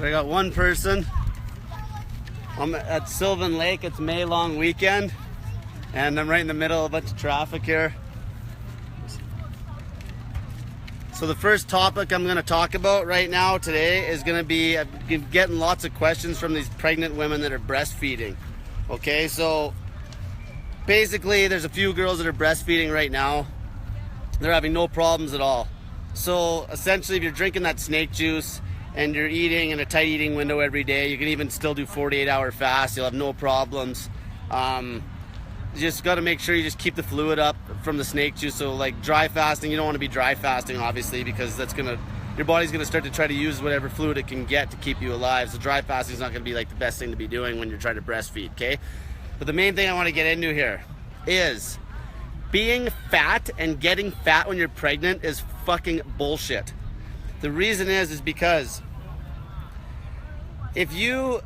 I got one person. I'm at Sylvan Lake. It's May long weekend, and I'm right in the middle of a bunch of traffic here. So the first topic I'm going to talk about right now today is going to be, I've been getting lots of questions from these pregnant women that are breastfeeding. Okay, so basically there's a few girls that are breastfeeding right now. They're having no problems at all. So essentially, if you're drinking that snake juice and you're eating in a tight eating window every day, you can even still do 48-hour fast. You'll have no problems. You just got to make sure you just keep the fluid up from the snake juice. So like dry fasting, you don't want to be dry fasting obviously, because that's your body's gonna start to try to use whatever fluid it can get to keep you alive. So dry fasting is not gonna be like the best thing to be doing when you're trying to breastfeed. Okay, but the main thing I want to get into here is being fat and getting fat when you're pregnant is fucking bullshit. The reason is because if you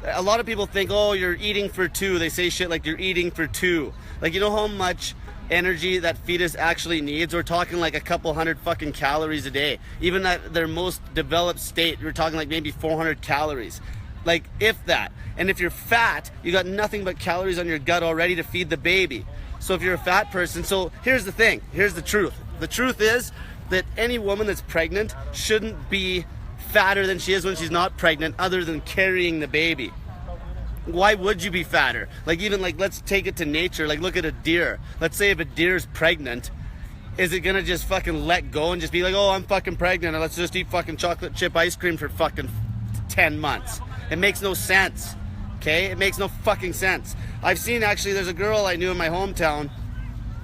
a lot of people think, oh, you're eating for two. They say shit like you're eating for two. Like, you know how much energy that fetus actually needs? We're talking like a couple hundred fucking calories a day. Even at their most developed state, we're talking like maybe 400 calories. Like, if that. And if you're fat, you got nothing but calories on your gut already to feed the baby. So if you're a fat person, so here's the thing, here's the truth. The truth is that any woman that's pregnant shouldn't be fatter than she is when she's not pregnant, other than carrying the baby. Why would you be fatter? Like, even like, let's take it to nature. Like, look at a deer. Let's say if a deer's pregnant, is it gonna just fucking let go and just be like, oh, I'm fucking pregnant, and let's just eat fucking chocolate chip ice cream for fucking 10 months? It makes no sense. Okay, it makes no fucking sense. I've seen, actually, there's a girl I knew in my hometown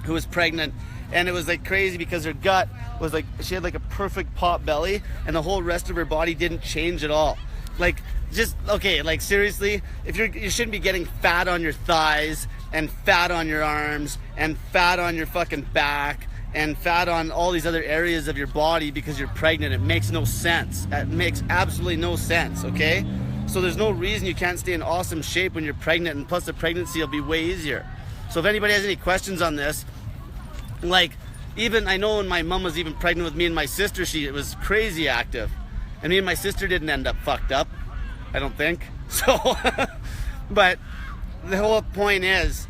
who was pregnant, and it was like crazy because her gut was like, she had like a perfect pot belly, and the whole rest of her body didn't change at all. Like, just, okay, like seriously, if you shouldn't be getting fat on your thighs and fat on your arms and fat on your fucking back and fat on all these other areas of your body because you're pregnant. It makes no sense. It makes absolutely no sense, okay? So there's no reason you can't stay in awesome shape when you're pregnant, and plus the pregnancy will be way easier. So if anybody has any questions on this, like, even I know when my mom was even pregnant with me and my sister, she was crazy active. And me and my sister didn't end up fucked up, I don't think. So, but the whole point is,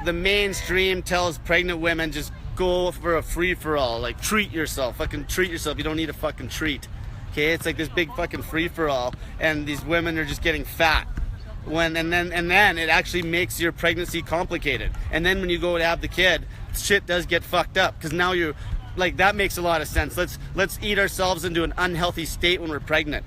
the mainstream tells pregnant women just go for a free-for-all, like treat yourself, fucking treat yourself. You don't need a fucking treat. Okay, it's like this big fucking free-for-all, and these women are just getting fat. And then it actually makes your pregnancy complicated. And then when you go to have the kid, shit does get fucked up, because now you're like, that makes a lot of sense. Let's eat ourselves into an unhealthy state when we're pregnant.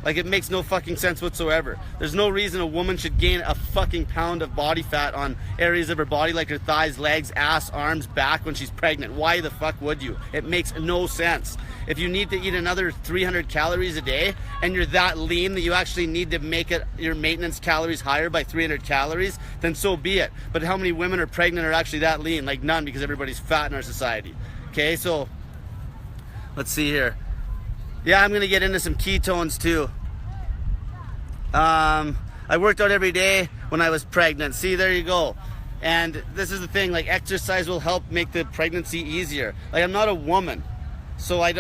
Like, it makes no fucking sense whatsoever. There's no reason a woman should gain a fucking pound of body fat on areas of her body like her thighs, legs, ass, arms, back when she's pregnant. Why the fuck would you? It makes no sense. If you need to eat another 300 calories a day and you're that lean that you actually need to make it your maintenance calories higher by 300 calories, then so be it. But how many women are pregnant are actually that lean? Like, none, because everybody's fat in our society. Okay, so let's see here. Yeah, I'm gonna get into some ketones too. I worked out every day when I was pregnant. See, there you go. And this is the thing, like, exercise will help make the pregnancy easier. Like, I'm not a woman, so I'm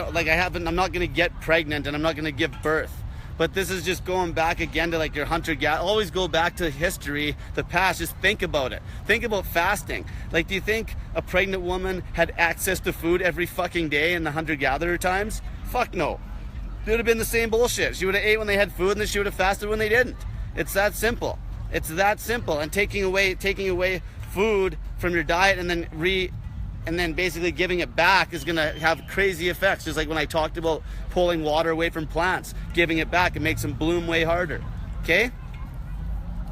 not gonna get pregnant and I'm not gonna give birth. But this is just going back again to like your hunter-gatherer. Always go back to history, the past. Just think about it. Think about fasting. Like, do you think a pregnant woman had access to food every fucking day in the hunter-gatherer times? Fuck no. It would have been the same bullshit. She would have ate when they had food, and then she would have fasted when they didn't. It's that simple. It's that simple. And taking away food from your diet and then basically giving it back is gonna have crazy effects. Just like when I talked about pulling water away from plants, giving it back, it makes them bloom way harder. Okay?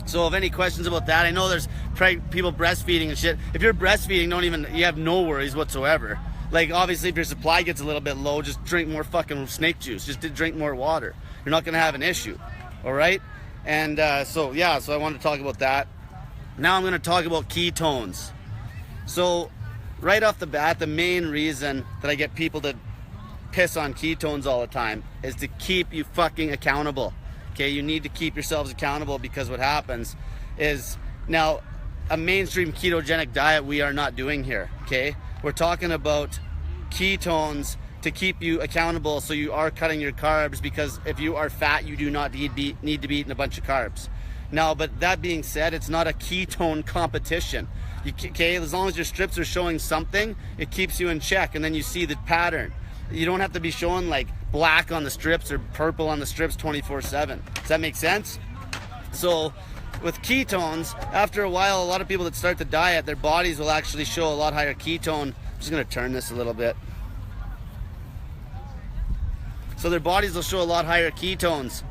So if any questions about that, I know there's people breastfeeding and shit. If you're breastfeeding, you have no worries whatsoever. Like, obviously, if your supply gets a little bit low, just drink more fucking snake juice. Just drink more water. You're not gonna have an issue. All right? And so I wanted to talk about that. Now I'm gonna talk about ketones. So, right off the bat, the main reason that I get people to piss on ketones all the time is to keep you fucking accountable. Okay, you need to keep yourselves accountable, because what happens is, now, a mainstream ketogenic diet we are not doing here, okay? We're talking about ketones to keep you accountable, so you are cutting your carbs, because if you are fat, you do not need to be eating a bunch of carbs. Now, but that being said, it's not a ketone competition. Okay, as long as your strips are showing something, it keeps you in check, and then you see the pattern. You don't have to be showing like black on the strips or purple on the strips 24/7. Does that make sense? So with ketones, after a while, a lot of people that start the diet, their bodies will actually show a lot higher ketone. I'm just gonna turn this a little bit. So their bodies will show a lot higher ketones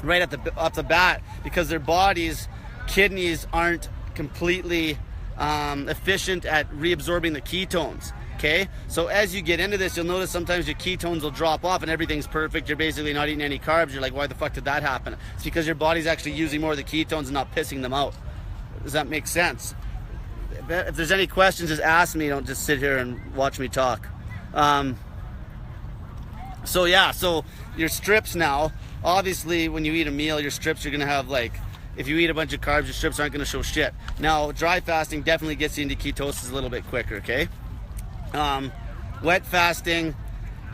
right off the bat, because their bodies, kidneys aren't completely efficient at reabsorbing the ketones. Okay, so as you get into this, you'll notice sometimes your ketones will drop off and everything's perfect. You're basically not eating any carbs. You're like, why the fuck did that happen? It's because your body's actually using more of the ketones and not pissing them out. Does that make sense? If there's any questions, just ask me. Don't just sit here and watch me talk. So yeah, so your strips now, obviously when you eat a meal, your strips are gonna have like, if you eat a bunch of carbs, your strips aren't gonna show shit. Now, dry fasting definitely gets you into ketosis a little bit quicker, okay? Wet fasting,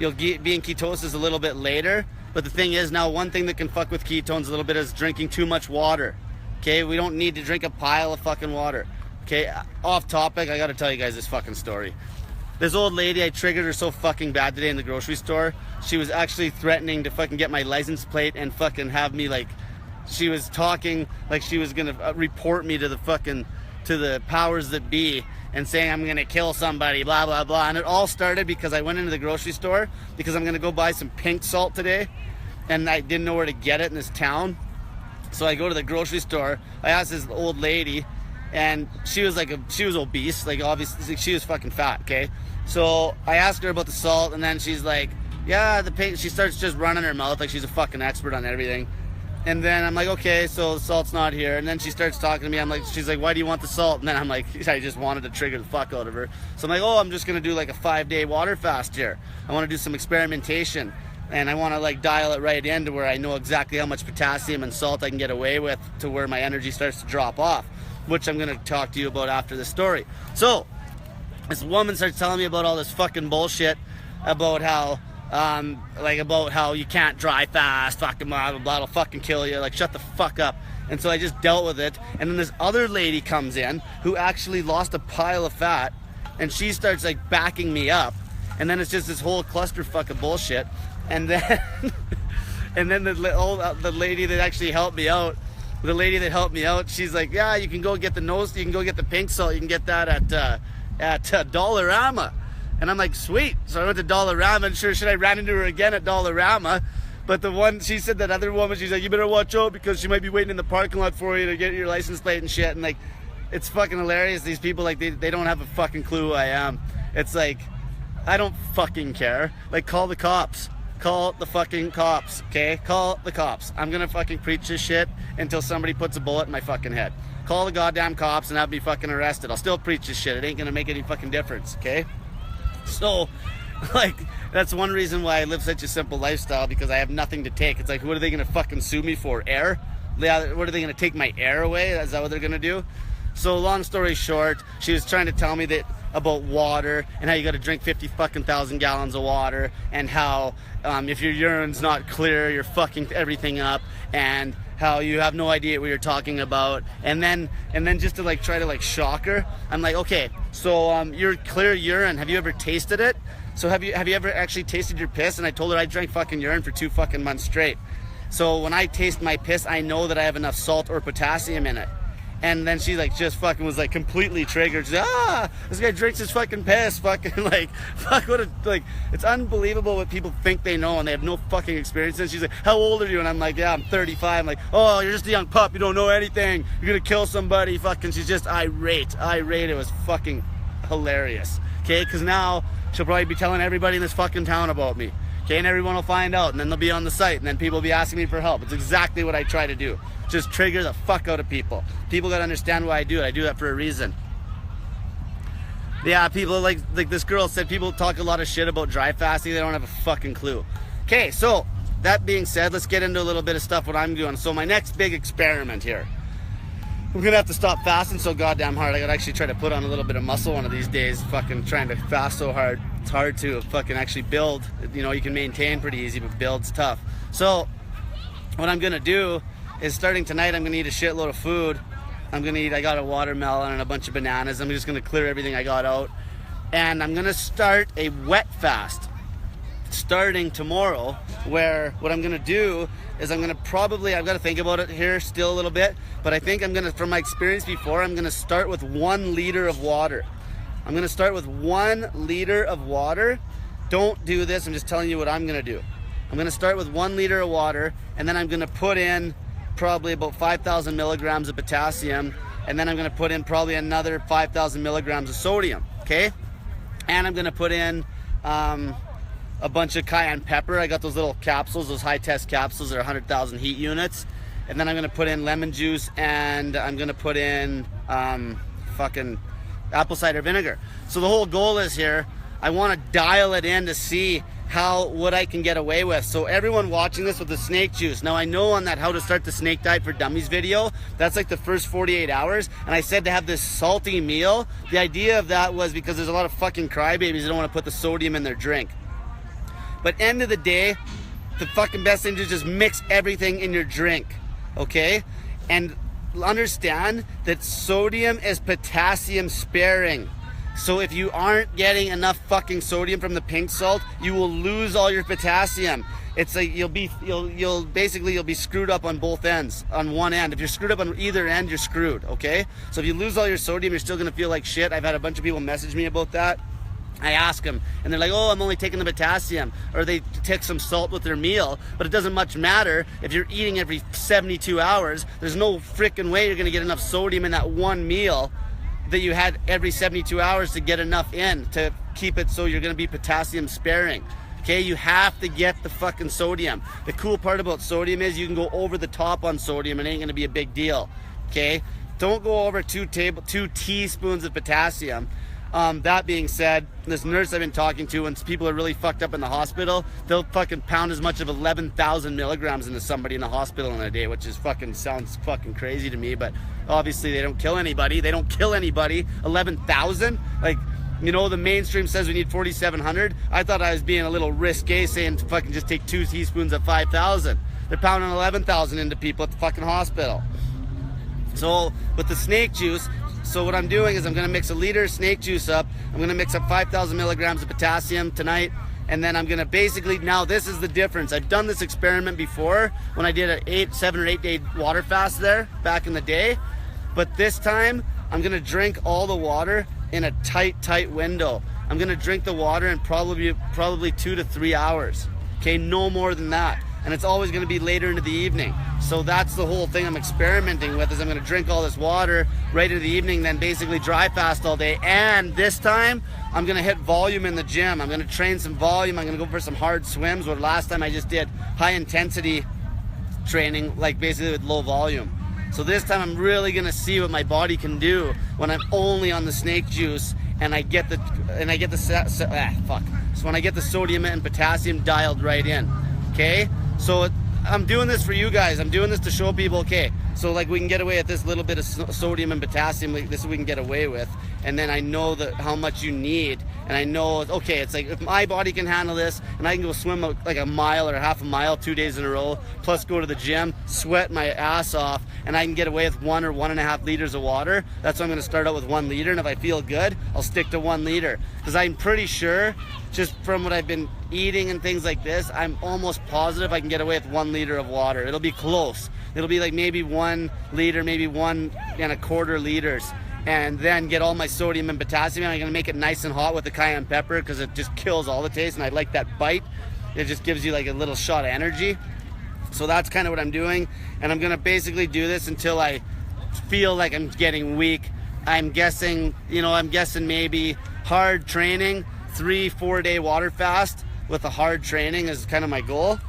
you'll be in ketosis a little bit later, but the thing is, now one thing that can fuck with ketones a little bit is drinking too much water. Okay, we don't need to drink a pile of fucking water. Okay, off topic, I gotta tell you guys this fucking story. This old lady, I triggered her so fucking bad today in the grocery store. She was actually threatening to fucking get my license plate and fucking have me like, she was talking like she was gonna report me to the powers that be and saying I'm gonna kill somebody, blah, blah, blah. And it all started because I went into the grocery store because I'm gonna go buy some pink salt today, and I didn't know where to get it in this town. So I go to the grocery store, I asked this old lady, and she was obese, like obviously she was fucking fat, okay? So I asked her about the salt, and then she's like, yeah, the pink, she starts just running her mouth like she's a fucking expert on everything. And then I'm like, okay, so the salt's not here. And then she starts talking to me. I'm like, she's like, why do you want the salt? And then I'm like, I just wanted to trigger the fuck out of her. So I'm like, oh, I'm just gonna do like a 5-day water fast here. I wanna do some experimentation. And I wanna like dial it right in to where I know exactly how much potassium and salt I can get away with to where my energy starts to drop off, which I'm gonna talk to you about after the story. So this woman starts telling me about all this fucking bullshit about how about how you can't dry fast, fucking blah, blah, blah, it'll fucking kill you, like shut the fuck up. And so I just dealt with it. And then this other lady comes in who actually lost a pile of fat, and she starts like backing me up. And then it's just this whole clusterfuck of bullshit. And then, and then the lady that actually helped me out, she's like, yeah, you can go get the pink salt, you can get that at Dollarama. And I'm like, sweet. So I went to Dollarama, and sure shit, I ran into her again at Dollarama. But she said that other woman, she's like, you better watch out because she might be waiting in the parking lot for you to get your license plate and shit. And like, it's fucking hilarious. These people, like, they don't have a fucking clue who I am. It's like, I don't fucking care. Like, call the cops. Call the fucking cops, okay? Call the cops. I'm gonna fucking preach this shit until somebody puts a bullet in my fucking head. Call the goddamn cops and have me fucking arrested. I'll still preach this shit. It ain't gonna make any fucking difference, okay? So, like, that's one reason why I live such a simple lifestyle, because I have nothing to take. It's like, what are they gonna fucking sue me for? Air? What are they gonna take my air away? Is that what they're gonna do? So, long story short, she was trying to tell me that about water and how you gotta drink 50 fucking thousand gallons of water, and how if your urine's not clear, you're fucking everything up, and how you have no idea what you're talking about. And then just to like try to like shock her, I'm like, okay, so your clear urine, have you ever tasted it? So have you ever actually tasted your piss? And I told her I drank fucking urine for 2 fucking months straight. So when I taste my piss, I know that I have enough salt or potassium in it. And then she like just fucking was like completely triggered. She's like, this guy drinks his fucking piss, fucking like, fuck, what a, like, it's unbelievable what people think they know and they have no fucking experience. And she's like, how old are you? And I'm like, yeah, I'm 35. I'm like, oh, you're just a young pup, you don't know anything, you're gonna kill somebody, fucking. She's just irate. It was fucking hilarious, okay? Because now she'll probably be telling everybody in this fucking town about me, okay? And everyone will find out, and then they'll be on the site, and then people will be asking me for help. It's exactly what I try to do. Just trigger the fuck out of people. People gotta understand why I do it. I do that for a reason. Yeah, people like this girl said, people talk a lot of shit about dry fasting. They don't have a fucking clue. Okay, so that being said, let's get into a little bit of stuff what I'm doing. So my next big experiment here. I'm gonna have to stop fasting so goddamn hard. I gotta actually try to put on a little bit of muscle one of these days. Fucking trying to fast so hard. It's hard to fucking actually build. You know, you can maintain pretty easy, but build's tough. So what I'm gonna do is starting tonight, I'm gonna eat a shitload of food. I got a watermelon and a bunch of bananas. I'm just gonna clear everything I got out. And I'm gonna start a wet fast starting tomorrow, where what I'm gonna do is I've got to think about it here still a little bit, but I think from my experience before, I'm gonna start with 1 liter of water. I'm gonna start with 1 liter of water. Don't do this, I'm just telling you what I'm gonna do. I'm gonna start with 1 liter of water, and then I'm gonna put in probably about 5,000 milligrams of potassium, and then I'm gonna put in probably another 5,000 milligrams of sodium, okay? And I'm gonna put in a bunch of cayenne pepper. I got those little capsules, those high test capsules that are 100,000 heat units. And then I'm gonna put in lemon juice, and I'm gonna put in fucking apple cider vinegar. So the whole goal is here, I wanna dial it in to see what I can get away with. So everyone watching this with the snake juice. Now I know on that How to Start the Snake Diet for Dummies video, that's like the first 48 hours. And I said to have this salty meal. The idea of that was because there's a lot of fucking crybabies that don't wanna put the sodium in their drink. But end of the day, the fucking best thing to do is just mix everything in your drink, okay? And understand that sodium is potassium sparing. So if you aren't getting enough fucking sodium from the pink salt, you will lose all your potassium. It's like you'll be screwed up on both ends, on one end. If you're screwed up on either end, you're screwed, okay? So if you lose all your sodium, you're still gonna feel like shit. I've had a bunch of people message me about that. I ask them, and they're like, oh, I'm only taking the potassium, or they take some salt with their meal, but it doesn't much matter if you're eating every 72 hours. There's no freaking way you're gonna get enough sodium in that one meal that you had every 72 hours to get enough in to keep it so you're gonna be potassium sparing. Okay, you have to get the fucking sodium. The cool part about sodium is you can go over the top on sodium and it ain't gonna be a big deal. Okay, don't go over 2 teaspoons of potassium. That being said, this nurse I've been talking to, when people are really fucked up in the hospital, they'll fucking pound as much of 11,000 milligrams into somebody in the hospital in a day, which is sounds fucking crazy to me, but obviously they don't kill anybody. 11,000? Like, you know, the mainstream says we need 4,700. I thought I was being a little risque saying to fucking just take 2 teaspoons of 5,000. They're pounding 11,000 into people at the fucking hospital. So, with the snake juice, so what I'm doing is I'm gonna mix a liter of snake juice up. I'm gonna mix up 5,000 milligrams of potassium tonight. And then I'm gonna basically, now this is the difference. I've done this experiment before when I did a 7 or 8 day water fast there back in the day. But this time, I'm gonna drink all the water in a tight window. I'm gonna drink the water in probably 2 to 3 hours. Okay, no more than that. And it's always gonna be later into the evening. So that's the whole thing I'm experimenting with, is I'm gonna drink all this water right into the evening, then basically dry fast all day. And this time, I'm gonna hit volume in the gym. I'm gonna train some volume. I'm gonna go for some hard swims, where last time I just did high intensity training, like basically with low volume. So this time I'm really gonna see what my body can do when I'm only on the snake juice and I get the sodium and potassium dialed right in. Okay? So I'm doing this for you guys. I'm doing this to show people, okay, so like we can get away with this little bit of sodium and potassium, this is what we can get away with. And then I know how much you need, and I know, okay, it's like if my body can handle this, and I can go swim like a mile or half a mile 2 days in a row, plus go to the gym, sweat my ass off, and I can get away with 1 or 1.5 liters of water. That's why I'm gonna start out with 1 liter, and if I feel good, I'll stick to 1 liter. Because I'm pretty sure, just from what I've been eating and things like this, I'm almost positive I can get away with 1 liter of water. It'll be close. It'll be like maybe 1 liter, maybe 1.25 liters. And then get all my sodium and potassium. I'm gonna make it nice and hot with the cayenne pepper because it just kills all the taste, and I like that bite. It just gives you like a little shot of energy. So that's kind of what I'm doing, and I'm gonna basically do this until I feel like I'm getting weak. I'm guessing maybe hard training, 3-4 day water fast with a hard training is kind of my goal.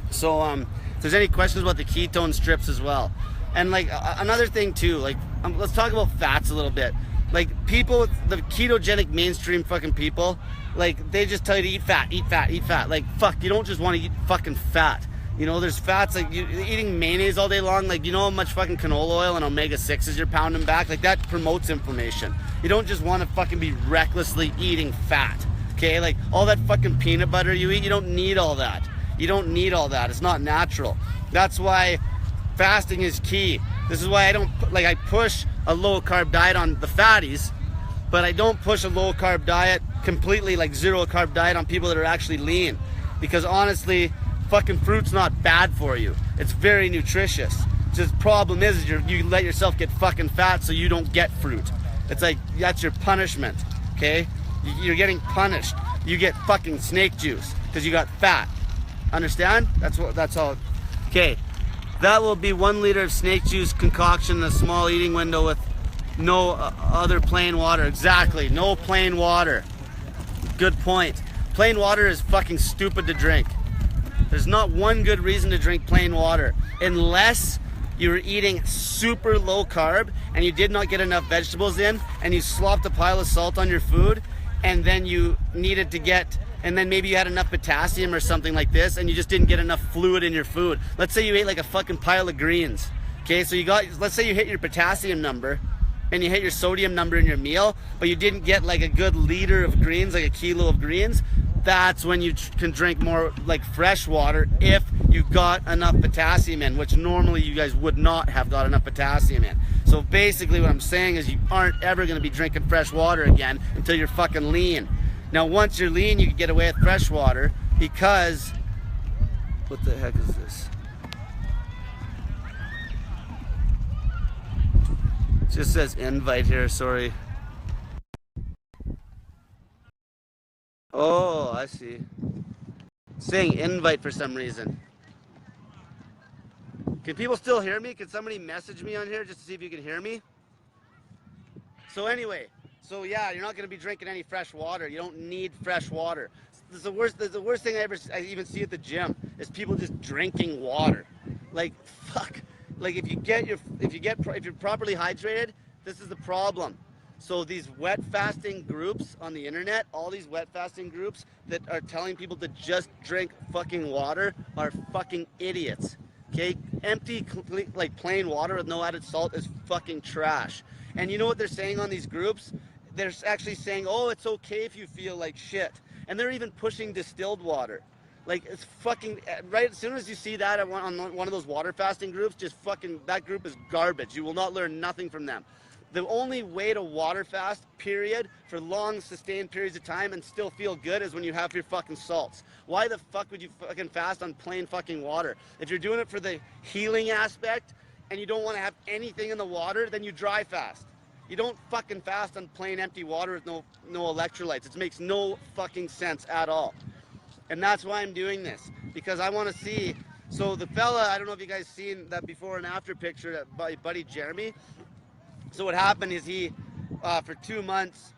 So if there's any questions about the ketone strips as well. And like another thing too, like let's talk about fats a little bit. Like people, the ketogenic mainstream fucking people, like they just tell you to eat fat, eat fat, eat fat. Like fuck, you don't just want to eat fucking fat. You know, there's fats, like you eating mayonnaise all day long, like you know how much fucking canola oil and omega-6s you're pounding back? Like that promotes inflammation. You don't just want to fucking be recklessly eating fat, okay? Like all that fucking peanut butter you eat, you don't need all that. You don't need all that. It's not natural. That's why fasting is key. This is why I don't, like I push a low carb diet on the fatties, but I don't push a low carb diet completely, like zero carb diet on people that are actually lean. Because honestly, fucking fruit's not bad for you. It's very nutritious. Just problem is you let yourself get fucking fat so you don't get fruit. It's like, that's your punishment, okay? You're getting punished. You get fucking snake juice because you got fat. Understand? That's all. Okay, that will be 1 liter of snake juice concoction in a small eating window with no other plain water. Exactly, no plain water. Good point. Plain water is fucking stupid to drink. There's not one good reason to drink plain water unless you were eating super low carb and you did not get enough vegetables in and you slopped a pile of salt on your food and then you needed to get, and then maybe you had enough potassium or something like this and you just didn't get enough fluid in your food. Let's say you ate like a fucking pile of greens. Okay, so let's say you hit your potassium number and you hit your sodium number in your meal, but you didn't get like a good liter of greens, like a kilo of greens. That's when you can drink more like fresh water if you got enough potassium in, which normally you guys would not have got enough potassium in. So basically what I'm saying is you aren't ever gonna be drinking fresh water again until you're fucking lean. Now once you're lean, you can get away with fresh water because, what the heck is this? It just says invite here, sorry. Oh, I see. It's saying invite for some reason. Can people still hear me? Can somebody message me on here just to see if you can hear me? So anyway, so yeah, you're not going to be drinking any fresh water. You don't need fresh water. This is the worst thing I even see at the gym is people just drinking water. Like fuck. Like if you're properly hydrated, this is the problem. So these wet fasting groups on the internet, all these wet fasting groups that are telling people to just drink fucking water are fucking idiots. Okay? Empty, like plain water with no added salt is fucking trash. And you know what they're saying on these groups? They're actually saying, oh, it's okay if you feel like shit. And they're even pushing distilled water. Like, it's fucking, right as soon as you see that on one of those water fasting groups, just fucking, that group is garbage. You will not learn nothing from them. The only way to water fast, period, for long sustained periods of time and still feel good is when you have your fucking salts. Why the fuck would you fucking fast on plain fucking water? If you're doing it for the healing aspect and you don't want to have anything in the water, then you dry fast. You don't fucking fast on plain empty water with no electrolytes. It makes no fucking sense at all. And that's why I'm doing this, because I want to see. So the fella, I don't know if you guys seen that before and after picture, that my buddy Jeremy. So what happened is he, for 2 months,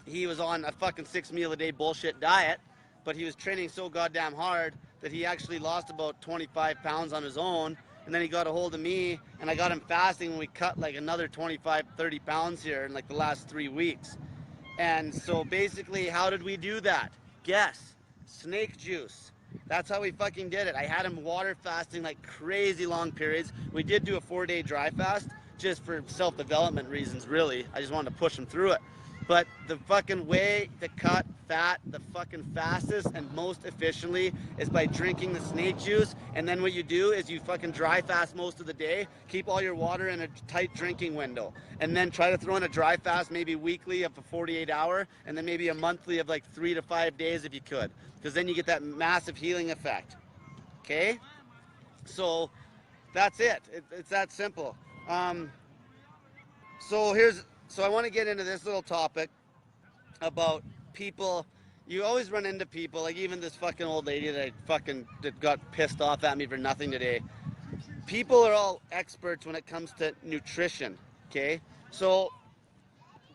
he was on a fucking 6 meal a day bullshit diet, but he was training so goddamn hard that he actually lost about 25 pounds on his own. And then he got a hold of me and I got him fasting and we cut like another 25, 30 pounds here in like the last 3 weeks. And so basically, how did we do that? Guess. Snake juice. That's how we fucking did it. I had him water fasting like crazy long periods. We did do a 4-day dry fast, just for self-development reasons, really. I just wanted to push him through it. But the fucking way to cut fat the fucking fastest and most efficiently is by drinking the snake juice. And then what you do is you fucking dry fast most of the day, keep all your water in a tight drinking window, and then try to throw in a dry fast maybe weekly of a 48-hour, and then maybe a monthly of like 3 to 5 days if you could, because then you get that massive healing effect. Okay? So that's it. It's that simple. So I want to get into this little topic about people. You always run into people, like even this fucking old lady that got pissed off at me for nothing today. People are all experts when it comes to nutrition, okay? So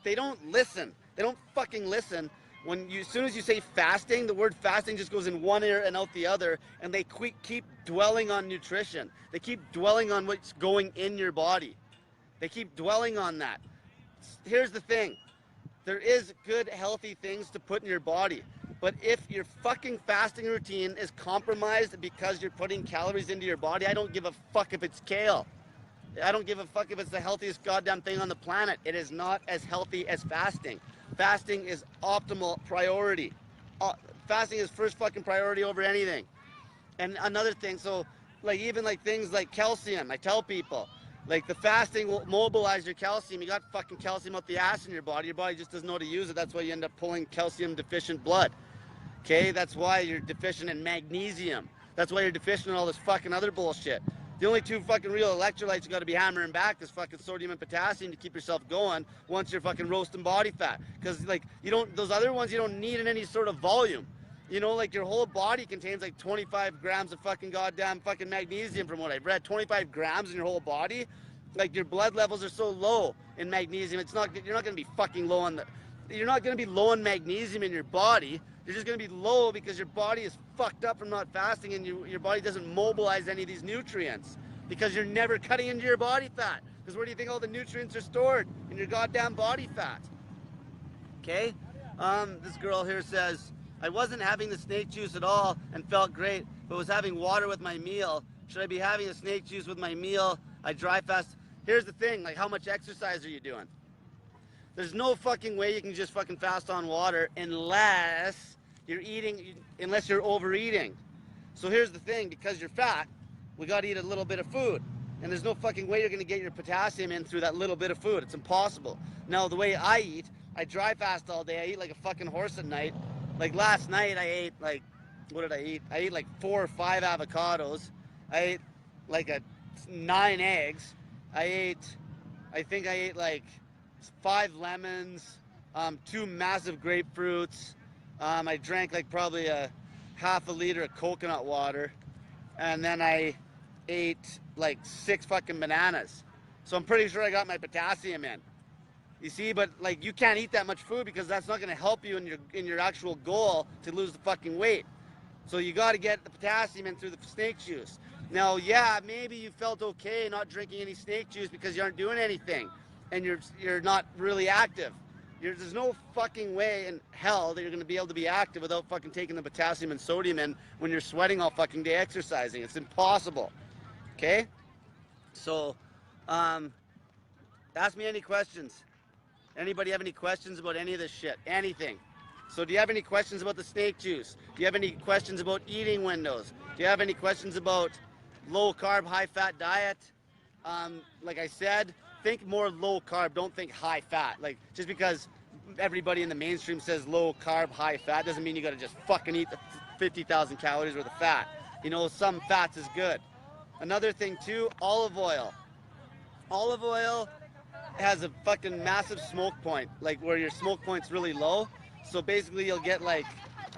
they don't listen. They don't fucking listen. As soon as you say fasting, the word fasting just goes in one ear and out the other, and they keep dwelling on nutrition. They keep dwelling on what's going in your body. They keep dwelling on that. Here's the thing. There is good, healthy things to put in your body, But if your fucking fasting routine is compromised because you're putting calories into your body, I don't give a fuck if it's kale. I don't give a fuck if it's the healthiest goddamn thing on the planet. It is not as healthy as fasting. Fasting is optimal priority. Fasting is first fucking priority over anything. And another thing, so like even like things like calcium, I tell people, like the fasting will mobilize your calcium. You got fucking calcium out the ass in your body. Your body just doesn't know how to use it. That's why you end up pulling calcium deficient blood. Okay, that's why you're deficient in magnesium. That's why you're deficient in all this fucking other bullshit. The only two fucking real electrolytes you got to be hammering back is fucking sodium and potassium to keep yourself going once you're fucking roasting body fat. Because like you don't, those other ones you don't need in any sort of volume. You know, like your whole body contains like 25 grams of fucking goddamn fucking magnesium from what I've read. 25 grams in your whole body. Like your blood levels are so low in magnesium. It's not, you're not going to be fucking low on the, you're not going to be low in magnesium in your body. You're just going to be low because your body is fucked up from not fasting and your body doesn't mobilize any of these nutrients because you're never cutting into your body fat. Because where do you think all the nutrients are stored? In your goddamn body fat. Okay? This girl here says, I wasn't having the snake juice at all and felt great, but was having water with my meal. Should I be having a snake juice with my meal? I dry fast. Here's the thing, like how much exercise are you doing? There's no fucking way you can just fucking fast on water unless you're eating, unless you're overeating. So here's the thing, because you're fat, we gotta eat a little bit of food. And there's no fucking way you're gonna get your potassium in through that little bit of food. It's impossible. Now, the way I eat, I dry fast all day. I eat like a fucking horse at night. Like last night, I ate like, what did I eat? I ate like 4 or 5 avocados. I ate like 9 eggs. I think I ate like 5 lemons, 2 massive grapefruits. I drank like probably a half a liter of coconut water. And then I ate like 6 fucking bananas. So I'm pretty sure I got my potassium in. You see, but like you can't eat that much food because that's not going to help you in your actual goal to lose the fucking weight. So you got to get the potassium in through the snake juice. Now, yeah, maybe you felt okay not drinking any snake juice because you aren't doing anything and you're not really active. There's no fucking way in hell that you're going to be able to be active without fucking taking the potassium and sodium in when you're sweating all fucking day exercising. It's impossible. Okay? So, ask me any questions. Anybody have any questions about any of this shit? Anything. So do you have any questions about the snake juice? Do you have any questions about eating windows? Do you have any questions about low carb, high fat diet? Like I said, think more low carb. Don't think high fat. Like just because everybody in the mainstream says low carb, high fat doesn't mean you got to just fucking eat 50,000 calories worth of fat. You know, some fats is good. Another thing too, olive oil. Olive oil has a fucking massive smoke point, like where your smoke point's really low. So basically you'll get like,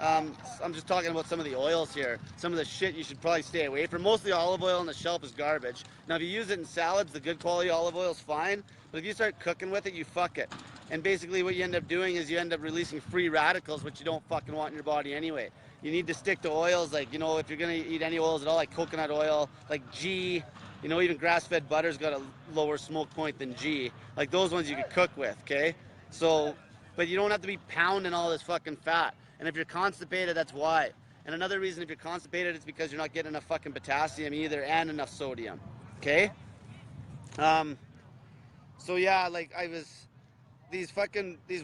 I'm just talking about some of the oils here, some of the shit you should probably stay away from. Most of the olive oil on the shelf is garbage. Now if you use it in salads, the good quality olive oil is fine, but if you start cooking with it, you fuck it. And basically what you end up doing is you end up releasing free radicals, which you don't fucking want in your body anyway. You need to stick to oils, like, you know, if you're gonna eat any oils at all, like coconut oil, like ghee, you know, even grass-fed butter's got a lower smoke point than ghee. Like those ones you could cook with, okay? So, but you don't have to be pounding all this fucking fat. And if you're constipated, that's why. And another reason if you're constipated, it's because you're not getting enough fucking potassium either and enough sodium, okay? So yeah, like these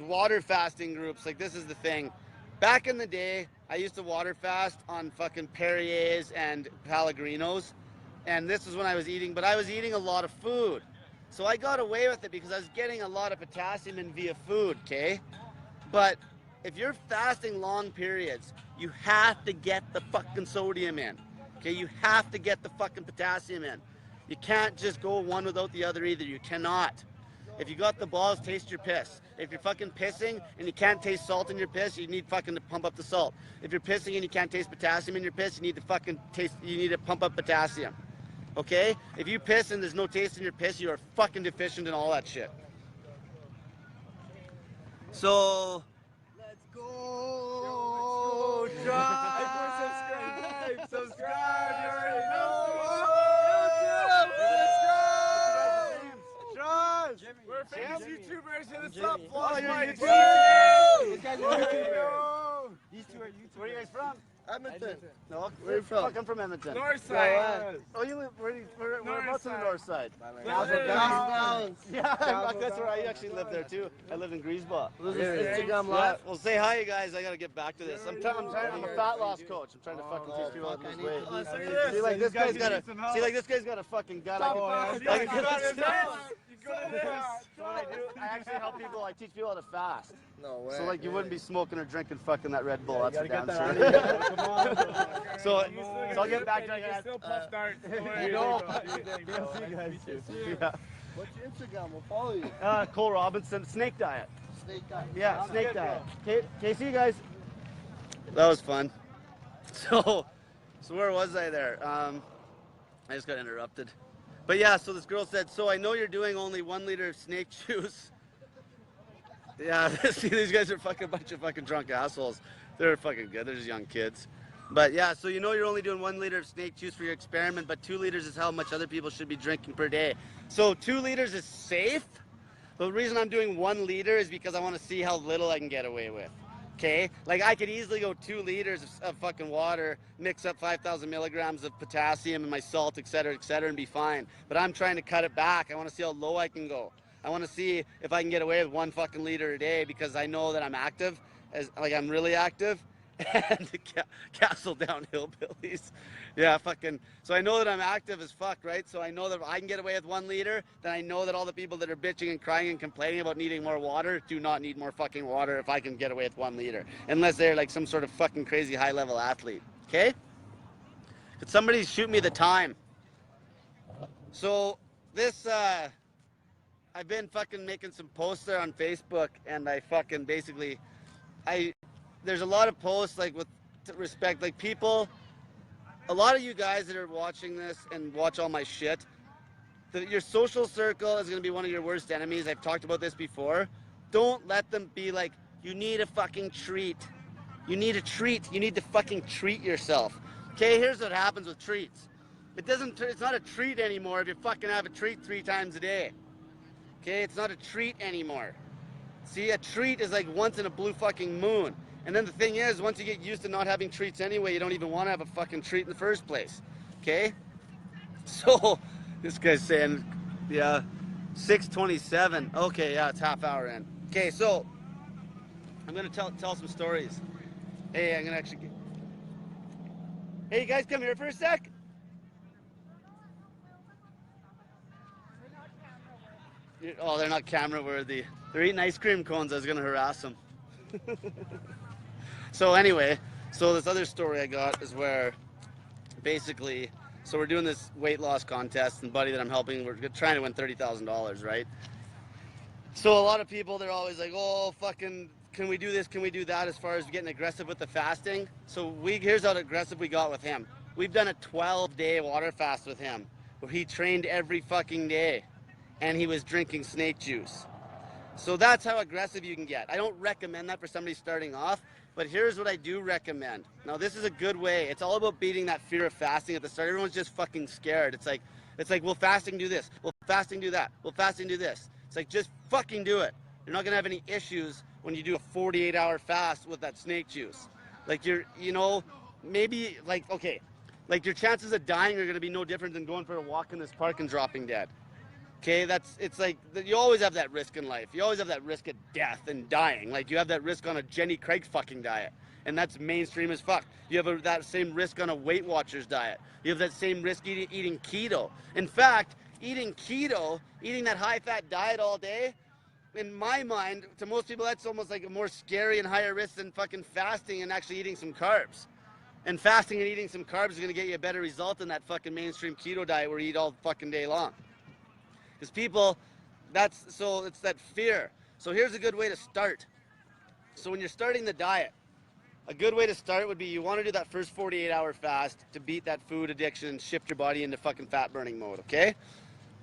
water fasting groups, like this is the thing. Back in the day, I used to water fast on fucking Perrier's and Pellegrinos. And this is when I was eating, but I was eating a lot of food. So I got away with it because I was getting a lot of potassium in via food, okay? But if you're fasting long periods, you have to get the fucking sodium in, okay? You have to get the fucking potassium in. You can't just go one without the other either. You cannot. If you got the balls, taste your piss. If you're fucking pissing and you can't taste salt in your piss, you need fucking to pump up the salt. If you're pissing and you can't taste potassium in your piss, you need to pump up potassium. Okay? If you piss and there's no taste in your piss, you are fucking deficient in all that shit. So, let's go! Subscribe! Subscribe! You already know! We're famous YouTubers, hit us up, vlog my YouTube! These guys are YouTubers! These two are YouTubers. Edmonton. No, Where you from? Fuck, I'm from Edmonton. North side. Oh, you live we're North about to the side. north side. Castle Yeah, that's where I actually live there too. I live in Greaseball. This is Instagram Yeah, live. well, say hi, you guys. I gotta get back to this. I'm a fat loss coach. I'm trying to fucking teach people how to lose weight. See, like this guy's got a fucking gut. I actually help people. I teach people how to fast. No way. So like you wouldn't be smoking or drinking fucking that Red Bull. That's for damn Come sure. on. So I'll get back to you. Still puff start. You know. Yeah. What's your Instagram? We'll follow you. Cole Robinson, Snake Diet. Snake guy. Yeah, Snake Diet. Okay, see you guys. That was fun. So where was I there? I just got interrupted. But yeah, so this girl said, so I know you're doing only 1 liter of snake juice. Yeah, see, these guys are fucking bunch of fucking drunk assholes. They're fucking good. They're just young kids. But yeah, so you know you're only doing 1 liter of snake juice for your experiment, but 2 liters is how much other people should be drinking per day. So 2 liters is safe. But the reason I'm doing 1 liter is because I want to see how little I can get away with. Okay? Like I could easily go 2 liters of fucking water, mix up 5,000 milligrams of potassium and my salt, et cetera, and be fine. But I'm trying to cut it back. I want to see how low I can go. I want to see if I can get away with 1 fucking liter a day because I know that I'm active, I'm really active. And the Castle Down Hillbillies. Yeah, fucking. So I know that I'm active as fuck, right? So I know that if I can get away with 1 liter, then I know that all the people that are bitching and crying and complaining about needing more water do not need more fucking water if I can get away with 1 liter. Unless they're like some sort of fucking crazy high level athlete. Okay? Could somebody shoot me the time? So this, I've been fucking making some posts there on Facebook and I fucking basically, there's a lot of posts like with respect, like people, a lot of you guys that are watching this and watch all my shit, your social circle is going to be one of your worst enemies. I've talked about this before. Don't let them be like, you need a fucking treat. You need a treat. You need to fucking treat yourself. Okay, here's what happens with treats. It's not a treat anymore if you fucking have a treat 3 times a day. Okay, it's not a treat anymore. See, a treat is like once in a blue fucking moon. And then the thing is, once you get used to not having treats anyway, you don't even want to have a fucking treat in the first place. Okay? So, this guy's saying, yeah, 6:27. Okay, yeah, it's half hour in. Okay, so, I'm going to tell some stories. Hey, I'm going to actually... Hey, you guys come here for a sec. Oh, they're not camera worthy. They're eating ice cream cones. I was going to harass them. So anyway, so this other story I got is where basically, so we're doing this weight loss contest and buddy that I'm helping, we're trying to win $30,000, right? So a lot of people, they're always like, oh, fucking, can we do this? Can we do that as far as getting aggressive with the fasting? So here's how aggressive we got with him. We've done a 12-day water fast with him where he trained every fucking day and he was drinking snake juice. So that's how aggressive you can get. I don't recommend that for somebody starting off, but here's what I do recommend. Now this is a good way. It's all about beating that fear of fasting at the start. Everyone's just fucking scared. It's like, will fasting do this? Will fasting do that? Will fasting do this? It's like, just fucking do it. You're not gonna have any issues when you do a 48-hour fast with that snake juice. Like maybe like, okay, like your chances of dying are gonna be no different than going for a walk in this park and dropping dead. Okay, it's like, you always have that risk in life. You always have that risk of death and dying. Like, you have that risk on a Jenny Craig fucking diet. And that's mainstream as fuck. You have that same risk on a Weight Watchers diet. You have that same risk eating keto. In fact, eating keto, eating that high-fat diet all day, in my mind, to most people, that's almost like a more scary and higher risk than fucking fasting and actually eating some carbs. And fasting and eating some carbs is going to get you a better result than that fucking mainstream keto diet where you eat all fucking day long. Because people, it's that fear. So here's a good way to start. So when you're starting the diet, a good way to start would be you want to do that first 48-hour fast to beat that food addiction and shift your body into fucking fat burning mode, okay?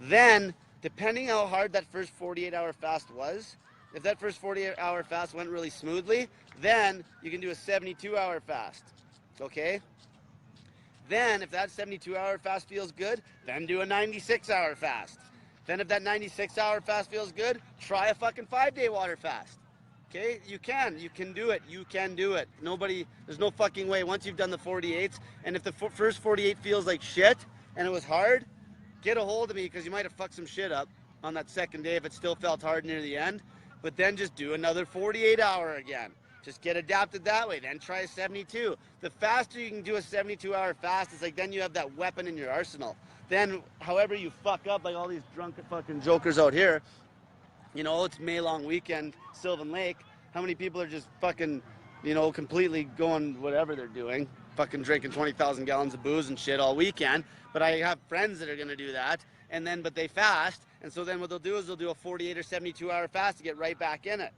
Then, depending how hard that first 48-hour fast was, if that first 48-hour fast went really smoothly, then you can do a 72-hour fast, okay? Then, if that 72-hour fast feels good, then do a 96-hour fast. Then if that 96-hour fast feels good, try a fucking 5-day water fast. Okay, you can do it. You can do it. Nobody, there's no fucking way. Once you've done the 48s, and if the first 48 feels like shit and it was hard, get a hold of me because you might have fucked some shit up on that second day if it still felt hard near the end. But then just do another 48 hour again. Just get adapted that way. Then try a 72. The faster you can do a 72-hour fast, it's like then you have that weapon in your arsenal. Then, however you fuck up, like all these drunk fucking jokers out here, you know, it's May long weekend, Sylvan Lake. How many people are just fucking, you know, completely going whatever they're doing, fucking drinking 20,000 gallons of booze and shit all weekend. But I have friends that are gonna do that, and then but they fast, and so then what they'll do is they'll do a 48 or 72-hour fast to get right back in it.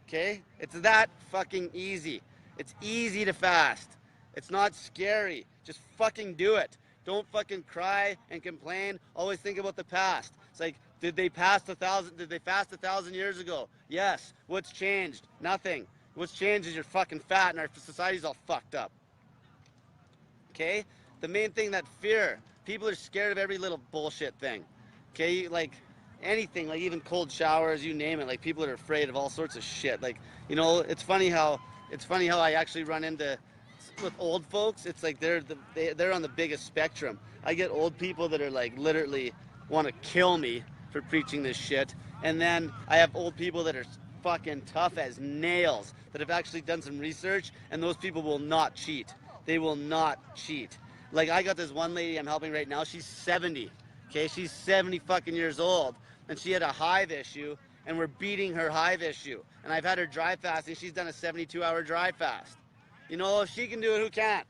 Okay? It's that fucking easy. It's easy to fast. It's not scary. Just fucking do it. Don't fucking cry and complain. Always think about the past. It's like, did they fast 1,000 years ago? Yes. What's changed? Nothing. What's changed is you're fucking fat and our society's all fucked up. Okay? The main thing, that fear. People are scared of every little bullshit thing. Okay? Like anything, like even cold showers, you name it. Like people are afraid of all sorts of shit. Like, you know, it's funny how I actually run into with old folks. It's like they're on the biggest spectrum. I get old people that are like literally want to kill me for preaching this shit, and then I have old people that are fucking tough as nails that have actually done some research, and those people will not cheat. They will not cheat. Like I got this one lady I'm helping right now. She's 70. Okay, she's 70 fucking years old, and she had a hive issue, and we're beating her hive issue. And I've had her dry fast, and she's done a 72-hour dry fast. You know, if she can do it, who can't?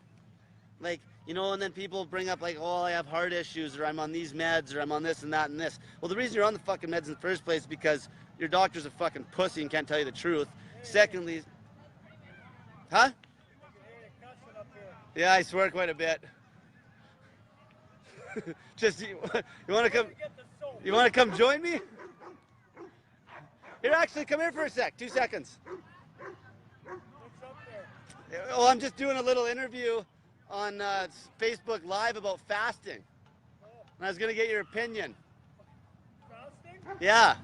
Like, you know, and then people bring up like, oh, I have heart issues, or I'm on these meds, or I'm on this and that and this. Well, the reason you're on the fucking meds in the first place is because your doctor's a fucking pussy and can't tell you the truth. Secondly, huh? Yeah, I swear quite a bit. Just, you want to come? You want to come join me? Here, actually, come here for a sec. 2 seconds. Oh, I'm just doing a little interview on Facebook Live about fasting. And I was going to get your opinion. Fasting? Yeah.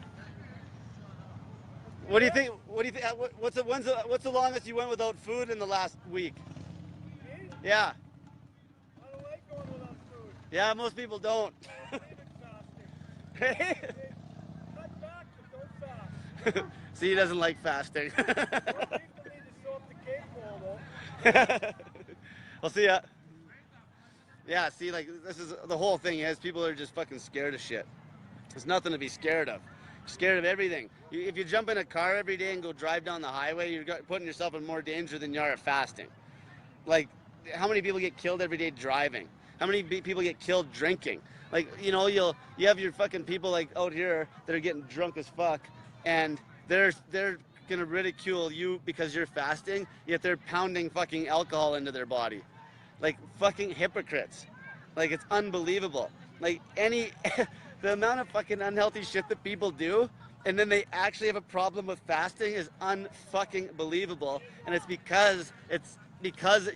What do you think? What do you think? What's the longest you went without food in the last week? Me? Yeah. I don't like going without food. Yeah, most people don't. I don't believe in fasting. Hey. Cut back, but don't fast. See, he doesn't like fasting. Don't leave for me to show up the cake bowl, though. I'll see ya. Yeah, see, like, this is the whole thing is people are just fucking scared of shit. There's nothing to be scared of. You're scared of everything. If you jump in a car every day and go drive down the highway, you're putting yourself in more danger than you are at fasting. Like, how many people get killed every day driving? How many people get killed drinking? Like, you know, you have your fucking people like out here that are getting drunk as fuck, and they're gonna ridicule you because you're fasting, yet they're pounding fucking alcohol into their body. Like fucking hypocrites. Like it's unbelievable. Like the amount of fucking unhealthy shit that people do, and then they actually have a problem with fasting is unfucking believable. And it's because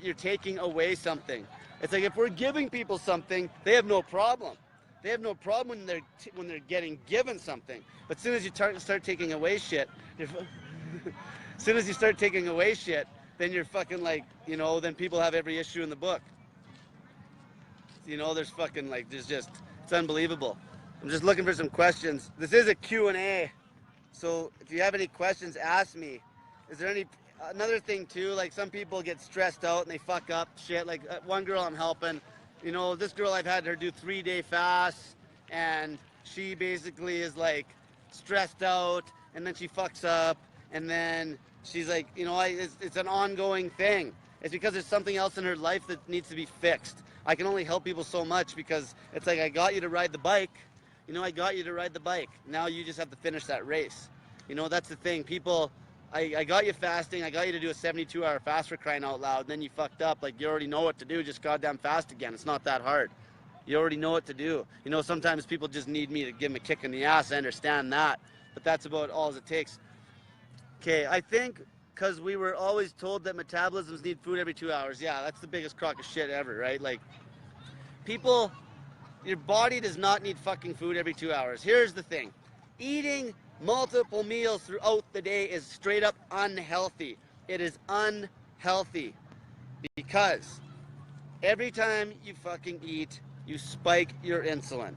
you're taking away something. It's like if we're giving people something, they have no problem. They have no problem when they're getting given something. But as soon as you start taking away shit, as soon as you start taking away shit, then you're fucking like, you know, then people have every issue in the book. You know, there's fucking like, it's unbelievable. I'm just looking for some questions. This is a Q&A. So if you have any questions, ask me. Is there another thing too, like some people get stressed out and they fuck up shit. Like one girl I'm helping, you know, this girl I've had her do 3-day fasts, and she basically is like stressed out, and then she fucks up, and then she's like, you know, it's an ongoing thing. It's because there's something else in her life that needs to be fixed. I can only help people so much because it's like I got you to ride the bike. You know, I got you to ride the bike. Now you just have to finish that race. You know, that's the thing. People, I got you fasting. I got you to do a 72-hour fast, for crying out loud. And then you fucked up. Like, you already know what to do. Just goddamn fast again. It's not that hard. You already know what to do. You know, sometimes people just need me to give them a kick in the ass. I understand that. But that's about all it takes. Okay, I think because we were always told that metabolisms need food every 2 hours. Yeah, that's the biggest crock of shit ever, right? Like, people, your body does not need fucking food every 2 hours. Here's the thing. Eating Multiple meals throughout the day is straight up unhealthy. It is unhealthy because every time you fucking eat, you spike your insulin.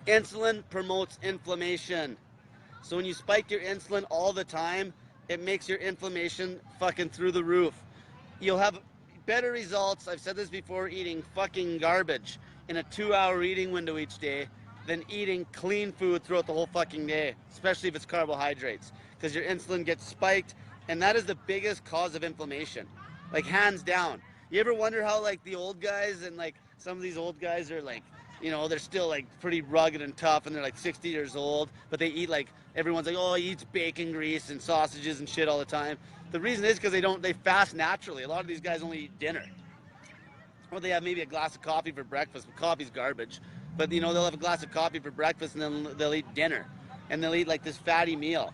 Insulin promotes inflammation. So when you spike your insulin all the time, it makes your inflammation fucking through the roof. You'll have better results, I've said this before, eating fucking garbage in a 2-hour eating window each day than eating clean food throughout the whole fucking day, especially if it's carbohydrates, because your insulin gets spiked, and that is the biggest cause of inflammation, like hands down. You ever wonder how like the old guys and like some of these old guys are like, you know, they're still like pretty rugged and tough and they're like 60 years old, but they eat like, everyone's like, oh, he eats bacon grease and sausages and shit all the time. The reason is because they fast naturally. A lot of these guys only eat dinner. Or they have maybe a glass of coffee for breakfast, but coffee's garbage. But you know, they'll have a glass of coffee for breakfast and then they'll eat dinner. And they'll eat like this fatty meal.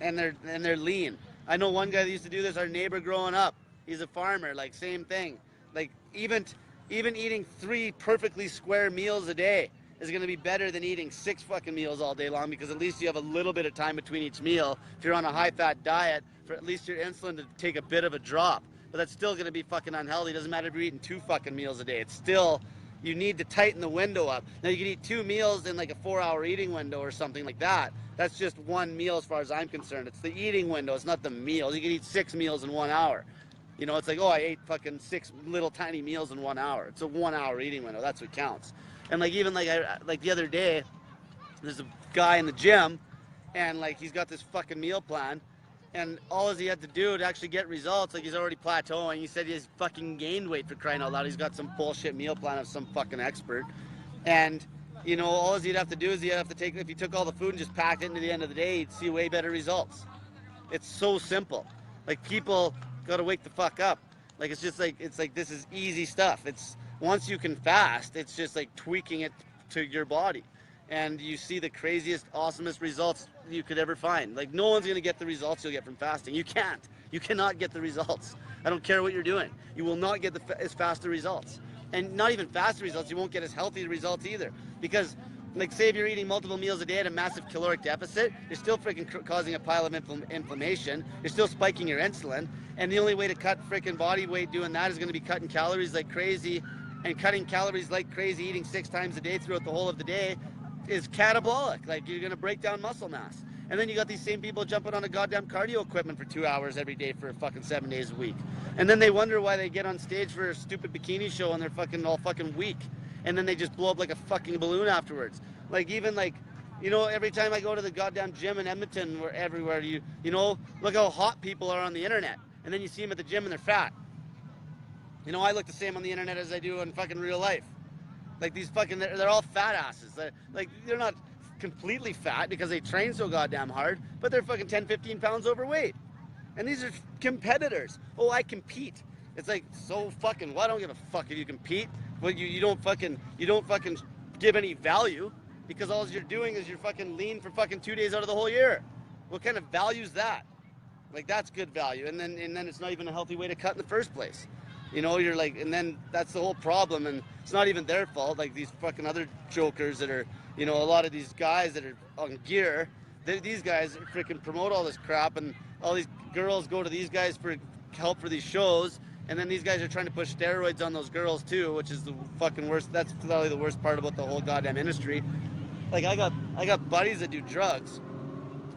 And they're lean. I know one guy that used to do this, our neighbor growing up. He's a farmer, like same thing. Like even eating 3 perfectly square meals a day is going to be better than eating 6 fucking meals all day long, because at least you have a little bit of time between each meal. If you're on a high-fat diet, for at least your insulin to take a bit of a drop. But that's still going to be fucking unhealthy. It doesn't matter if you're eating 2 fucking meals a day. It's still, you need to tighten the window up. Now you can eat 2 meals in like a 4-hour eating window or something like that. That's just 1 meal as far as I'm concerned. It's the eating window. It's not the meals. You can eat 6 meals in 1 hour. You know, it's like, oh, I ate fucking 6 little tiny meals in 1 hour. It's a 1-hour eating window. That's what counts. And like even like the other day, there's a guy in the gym, and like he's got this fucking meal plan, and all he had to do to actually get results, like he's already plateauing. He said he's fucking gained weight, for crying out loud. He's got some bullshit meal plan of some fucking expert, and you know, all he'd have to do is he'd have to take, if he took all the food and just packed it into the end of the day, he'd see way better results. It's so simple. Like people gotta wake the fuck up. Like it's like this is easy stuff. It's once you can fast, it's just like tweaking it to your body, and you see the craziest, awesomest results you could ever find. Like no one's gonna get the results you'll get from fasting. You can't. You cannot get the results. I don't care what you're doing. You will not get as faster results, and not even faster results. You won't get as healthy results either, because like say if you're eating multiple meals a day at a massive caloric deficit, you're still freaking causing a pile of inflammation. You're still spiking your insulin, and the only way to cut freaking body weight doing that is going to be cutting calories like crazy, and cutting calories like crazy, eating 6 times a day throughout the whole of the day is catabolic. Like you're going to break down muscle mass. And then you got these same people jumping on a goddamn cardio equipment for 2 hours every day for fucking 7 days a week. And then they wonder why they get on stage for a stupid bikini show and they're fucking all fucking weak. And then they just blow up like a fucking balloon afterwards. Like even like, you know, every time I go to the goddamn gym in Edmonton or everywhere, you know, look how hot people are on the internet. And then you see them at the gym and they're fat. You know, I look the same on the internet as I do in fucking real life. Like these fucking, they're all fat asses. They're not completely fat because they train so goddamn hard, but they're fucking 10, 15 pounds overweight. And these are competitors. Oh, I compete. It's like, so fucking what? I don't give a fuck if you compete. Well, you don't fucking give any value, because all you're doing is you're fucking lean for fucking 2 days out of the whole year. What kind of value is that? Like that's good value. And then it's not even a healthy way to cut in the first place. You know, you're like, and then that's the whole problem, and it's not even their fault. Like these fucking other jokers that are, you know, a lot of these guys that are on gear, these guys freaking promote all this crap, and all these girls go to these guys for help for these shows, and then these guys are trying to push steroids on those girls too, which is the fucking worst. That's probably the worst part about the whole goddamn industry. Like I got buddies that do drugs,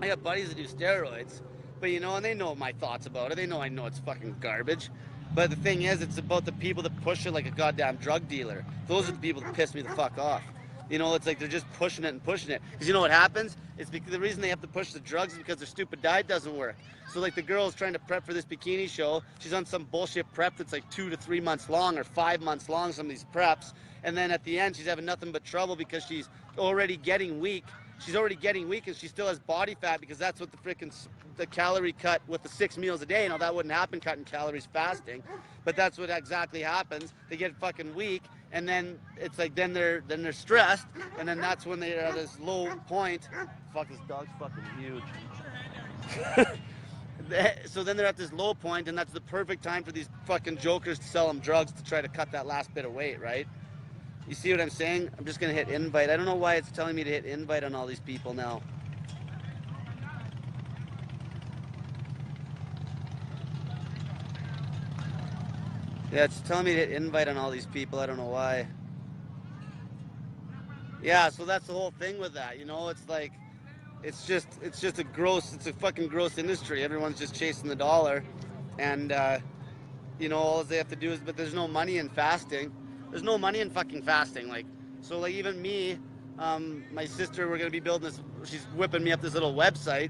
I got buddies that do steroids, but you know, and they know my thoughts about it. They know I know it's fucking garbage. But the thing is, it's about the people that push it like a goddamn drug dealer. Those are the people that piss me the fuck off. You know, it's like they're just pushing it and pushing it. Because you know what happens? It's because the reason they have to push the drugs is because their stupid diet doesn't work. So like the girl is trying to prep for this bikini show. She's on some bullshit prep that's like 2 to 3 months long or 5 months long, some of these preps. And then at the end, she's having nothing but trouble because she's already getting weak. She's already getting weak, and she still has body fat, because that's what the calorie cut with the 6 meals a day. Now that wouldn't happen cutting calories fasting, but that's what exactly happens. They get fucking weak, and then it's like then they're stressed, and then that's when they're at this low point. Fuck, this dog's fucking huge. So then they're at this low point, and that's the perfect time for these fucking jokers to sell them drugs to try to cut that last bit of weight, right? You see what I'm saying? I'm just gonna hit invite. I don't know why it's telling me to hit invite on all these people now. Yeah, it's telling me to hit invite on all these people. I don't know why. Yeah, so that's the whole thing with that. You know, it's like it's a fucking gross industry. Everyone's just chasing the dollar, and you know, all they have to do is, but there's no money in fasting. There's no money in fucking fasting. Like, so like even me, my sister, we're gonna be building this. She's whipping me up this little website,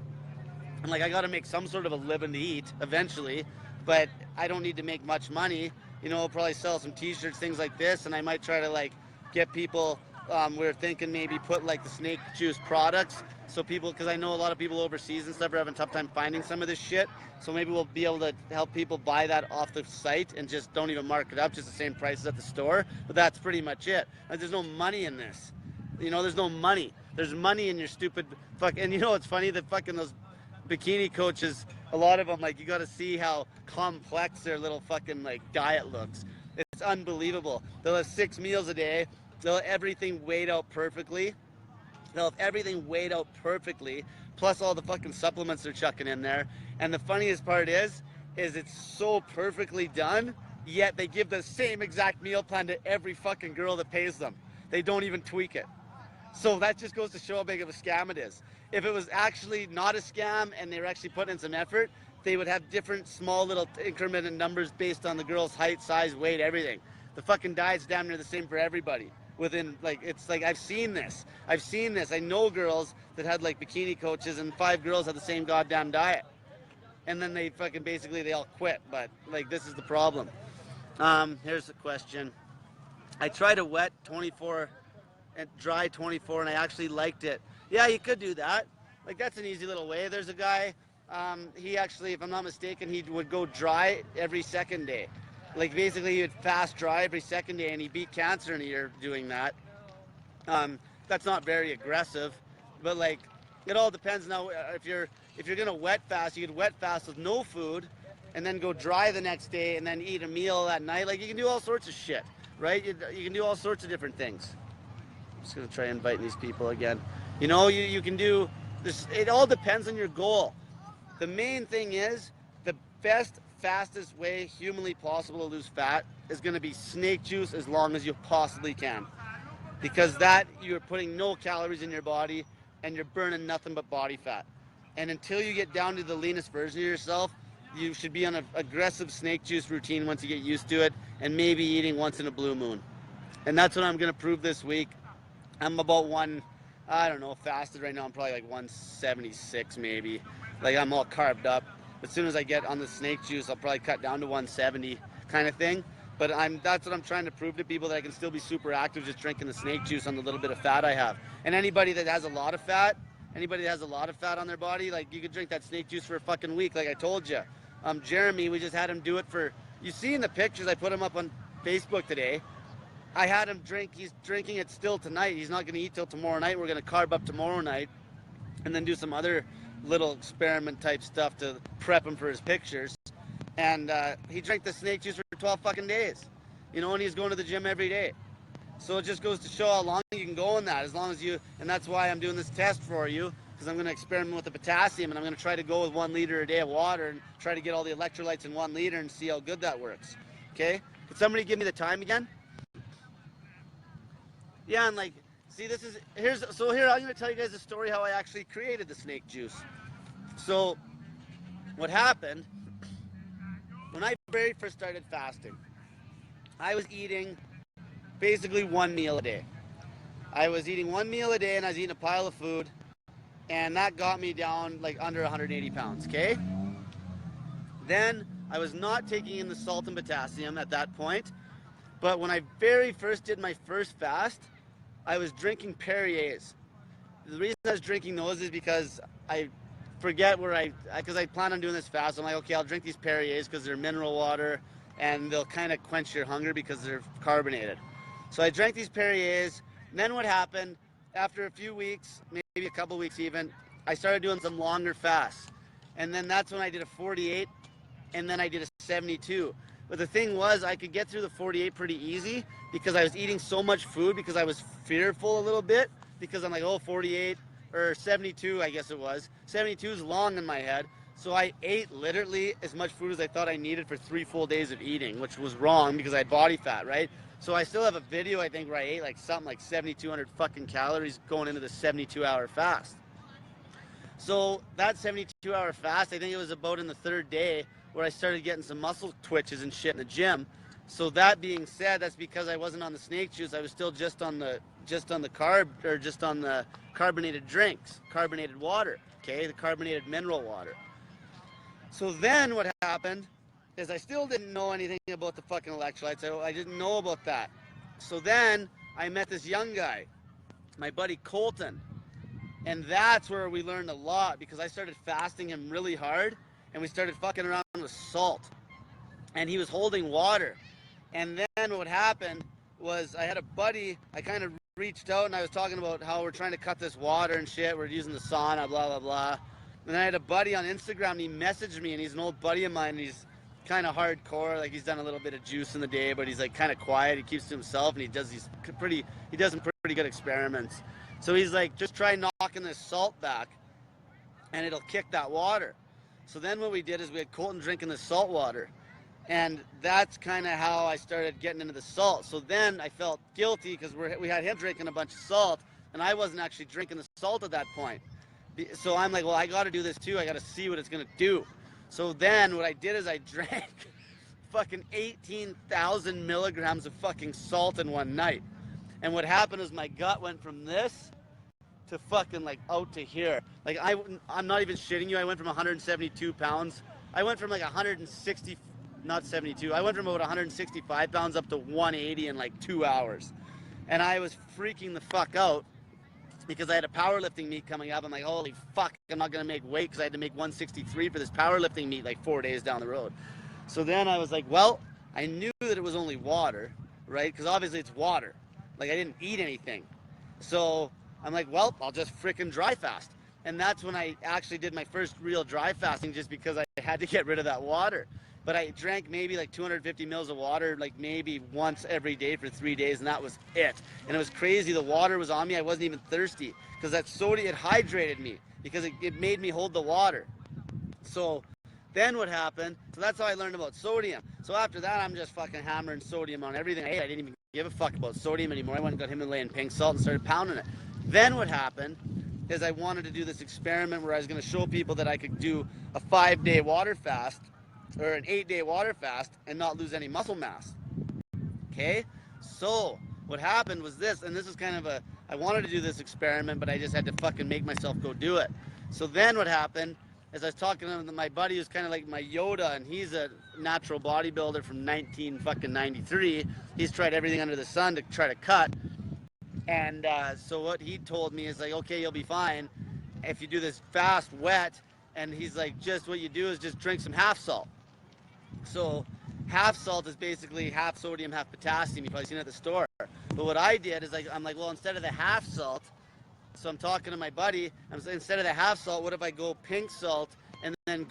and like I got to make some sort of a living to eat eventually, but I don't need to make much money. You know, I'll probably sell some T-shirts, things like this, and I might try to like get people. We're thinking maybe put like the snake juice products, so people, because I know a lot of people overseas and stuff are having a tough time finding some of this shit. So maybe we'll be able to help people buy that off the site and just don't even mark it up, just the same prices at the store. But that's pretty much it. Like, there's no money in this. You know, there's no money. There's money in your stupid fuck. And you know, it's funny that fucking those bikini coaches, a lot of them, like, you got to see how complex their little fucking like diet looks. It's unbelievable. They'll have 6 meals a day. They'll have everything weighed out perfectly. They'll have everything weighed out perfectly, plus all the fucking supplements they're chucking in there. And the funniest part is it's so perfectly done, yet they give the same exact meal plan to every fucking girl that pays them. They don't even tweak it. So that just goes to show how big of a scam it is. If it was actually not a scam and they were actually putting in some effort, they would have different small little incremental numbers based on the girl's height, size, weight, everything. The fucking diet's damn near the same for everybody. Within, like, it's like, I've seen this. I know girls that had like bikini coaches and 5 girls had the same goddamn diet. And then they fucking basically they all quit. But like, this is the problem. Here's the question. I tried a wet 24 and dry 24 and I actually liked it. Yeah, you could do that. Like, that's an easy little way. There's a guy, he actually, if I'm not mistaken, he would go dry every second day. Like, basically he would fast dry every second day, and he beat cancer in a year doing that. That's not very aggressive, but like, it all depends. Now, if you're gonna wet fast, you could wet fast with no food and then go dry the next day and then eat a meal at night. Like, you can do all sorts of shit, right? You can do all sorts of different things. I'm just gonna try inviting these people again. You know, you can do this. It all depends on your goal. The main thing is the best, fastest way humanly possible to lose fat is going to be snake juice as long as you possibly can, because that, you're putting no calories in your body and you're burning nothing but body fat. And until you get down to the leanest version of yourself, you should be on an aggressive snake juice routine once you get used to it, and maybe eating once in a blue moon. And that's what I'm going to prove this week. I'm about I don't know, fasted right now. I'm probably like 176 maybe. Like, I'm all carved up. As soon as I get on the snake juice, I'll probably cut down to 170 kind of thing. But that's what I'm trying to prove to people, that I can still be super active just drinking the snake juice on the little bit of fat I have. And anybody that has a lot of fat, on their body, like, you could drink that snake juice for a fucking week, like I told you. Jeremy, we just had him do it for, you see in the pictures, I put him up on Facebook today. I had him drink, he's drinking it still tonight. He's not going to eat till tomorrow night. We're going to carb up tomorrow night and then do some other little experiment type stuff to prep him for his pictures. And he drank the snake juice for 12 fucking days. You know, and he's going to the gym every day. So it just goes to show how long you can go in that, as long as you, and that's why I'm doing this test for you, because I'm going to experiment with the potassium, and I'm going to try to go with 1 liter a day of water and try to get all the electrolytes in 1 liter and see how good that works. Okay? Could somebody give me the time again? Yeah, and like, see, here, I'm going to tell you guys a story how I actually created the snake juice. So, what happened, when I very first started fasting, I was eating basically 1 meal a day. I was eating 1 meal a day, and I was eating a pile of food, and that got me down like under 180 pounds, okay? Then, I was not taking in the salt and potassium at that point, but when I very first did my first fast, I was drinking Perrier's. The reason I was drinking those is because I forget because I plan on doing this fast. I'm like, okay, I'll drink these Perrier's because they're mineral water and they'll kind of quench your hunger because they're carbonated. So I drank these Perrier's. And then what happened, after a few weeks, maybe a couple weeks even, I started doing some longer fasts. And then that's when I did a 48, and then I did a 72. But the thing was, I could get through the 48 pretty easy because I was eating so much food, because I was fearful a little bit, because I'm like, oh, 48 or 72, I guess it was. 72 is long in my head. So I ate literally as much food as I thought I needed for 3 full days of eating, which was wrong because I had body fat, right? So I still have a video, I think, where I ate like something like 7,200 fucking calories going into the 72-hour fast. So that 72-hour fast, I think it was about in the 3rd day where I started getting some muscle twitches and shit in the gym. So that being said, that's because I wasn't on the snake juice. I was still just on the carbonated drinks, carbonated water, okay, the carbonated mineral water. So then what happened is I still didn't know anything about the fucking electrolytes. I didn't know about that. So then I met this young guy, my buddy Colton. And that's where we learned a lot because I started fasting him really hard and we started fucking around with salt. And he was holding water. And then what happened was I had a buddy, I kind of reached out and I was talking about how we're trying to cut this water and shit. We're using the sauna, blah, blah, blah. And then I had a buddy on Instagram and he messaged me and he's an old buddy of mine and he's kind of hardcore. Like he's done a little bit of juice in the day, but he's like kind of quiet. He keeps to himself and he does some pretty good experiments. So he's like, just try knocking this salt back and it'll kick that water. So then what we did is we had Colton drinking the salt water. And that's kind of how I started getting into the salt. So then I felt guilty because we had him drinking a bunch of salt and I wasn't actually drinking the salt at that point. So I'm like, well, I got to do this too. I got to see what it's going to do. So then what I did is I drank fucking 18,000 milligrams of fucking salt in one night. And what happened is my gut went from this to fucking like out to here. Like I'm not even shitting you. I went from 172 pounds. I went from like 160, not 72. I went from about 165 pounds up to 180 in like 2 hours. And I was freaking the fuck out because I had a powerlifting meet coming up. I'm like, holy fuck, I'm not going to make weight because I had to make 163 for this powerlifting meet like 4 days down the road. So then I was like, well, I knew that it was only water, right? Because obviously it's water. Like I didn't eat anything. So I'm like, well, I'll just frickin' dry fast. And that's when I actually did my first real dry fasting just because I had to get rid of that water. But I drank maybe like 250 mils of water, like maybe once every day for 3 days, and that was it. And it was crazy. The water was on me. I wasn't even thirsty because that sodium, it hydrated me because it made me hold the water. So then what happened, so that's how I learned about sodium. So after that, I'm just fucking hammering sodium on everything I ate. I didn't even give a fuck about sodium anymore. I went and got Himalayan pink salt and started pounding it. Then what happened is I wanted to do this experiment where I was going to show people that I could do a 5-day water fast or an 8-day water fast and not lose any muscle mass. Okay? So what happened was this, and this is kind of I wanted to do this experiment, but I just had to fucking make myself go do it. So then what happened is I was talking to my buddy who's kind of like my Yoda, and he's a natural bodybuilder from 1993. He's tried everything under the sun to try to cut. And so what he told me is like, okay, you'll be fine if you do this fast, wet. And he's like, just what you do is just drink some half salt. So half salt is basically half sodium, half potassium. You've probably seen it at the store. But what I did is I'm like, well, instead of the half salt, so I'm talking to my buddy, I'm saying, instead of the half salt, what if I go pink salt and then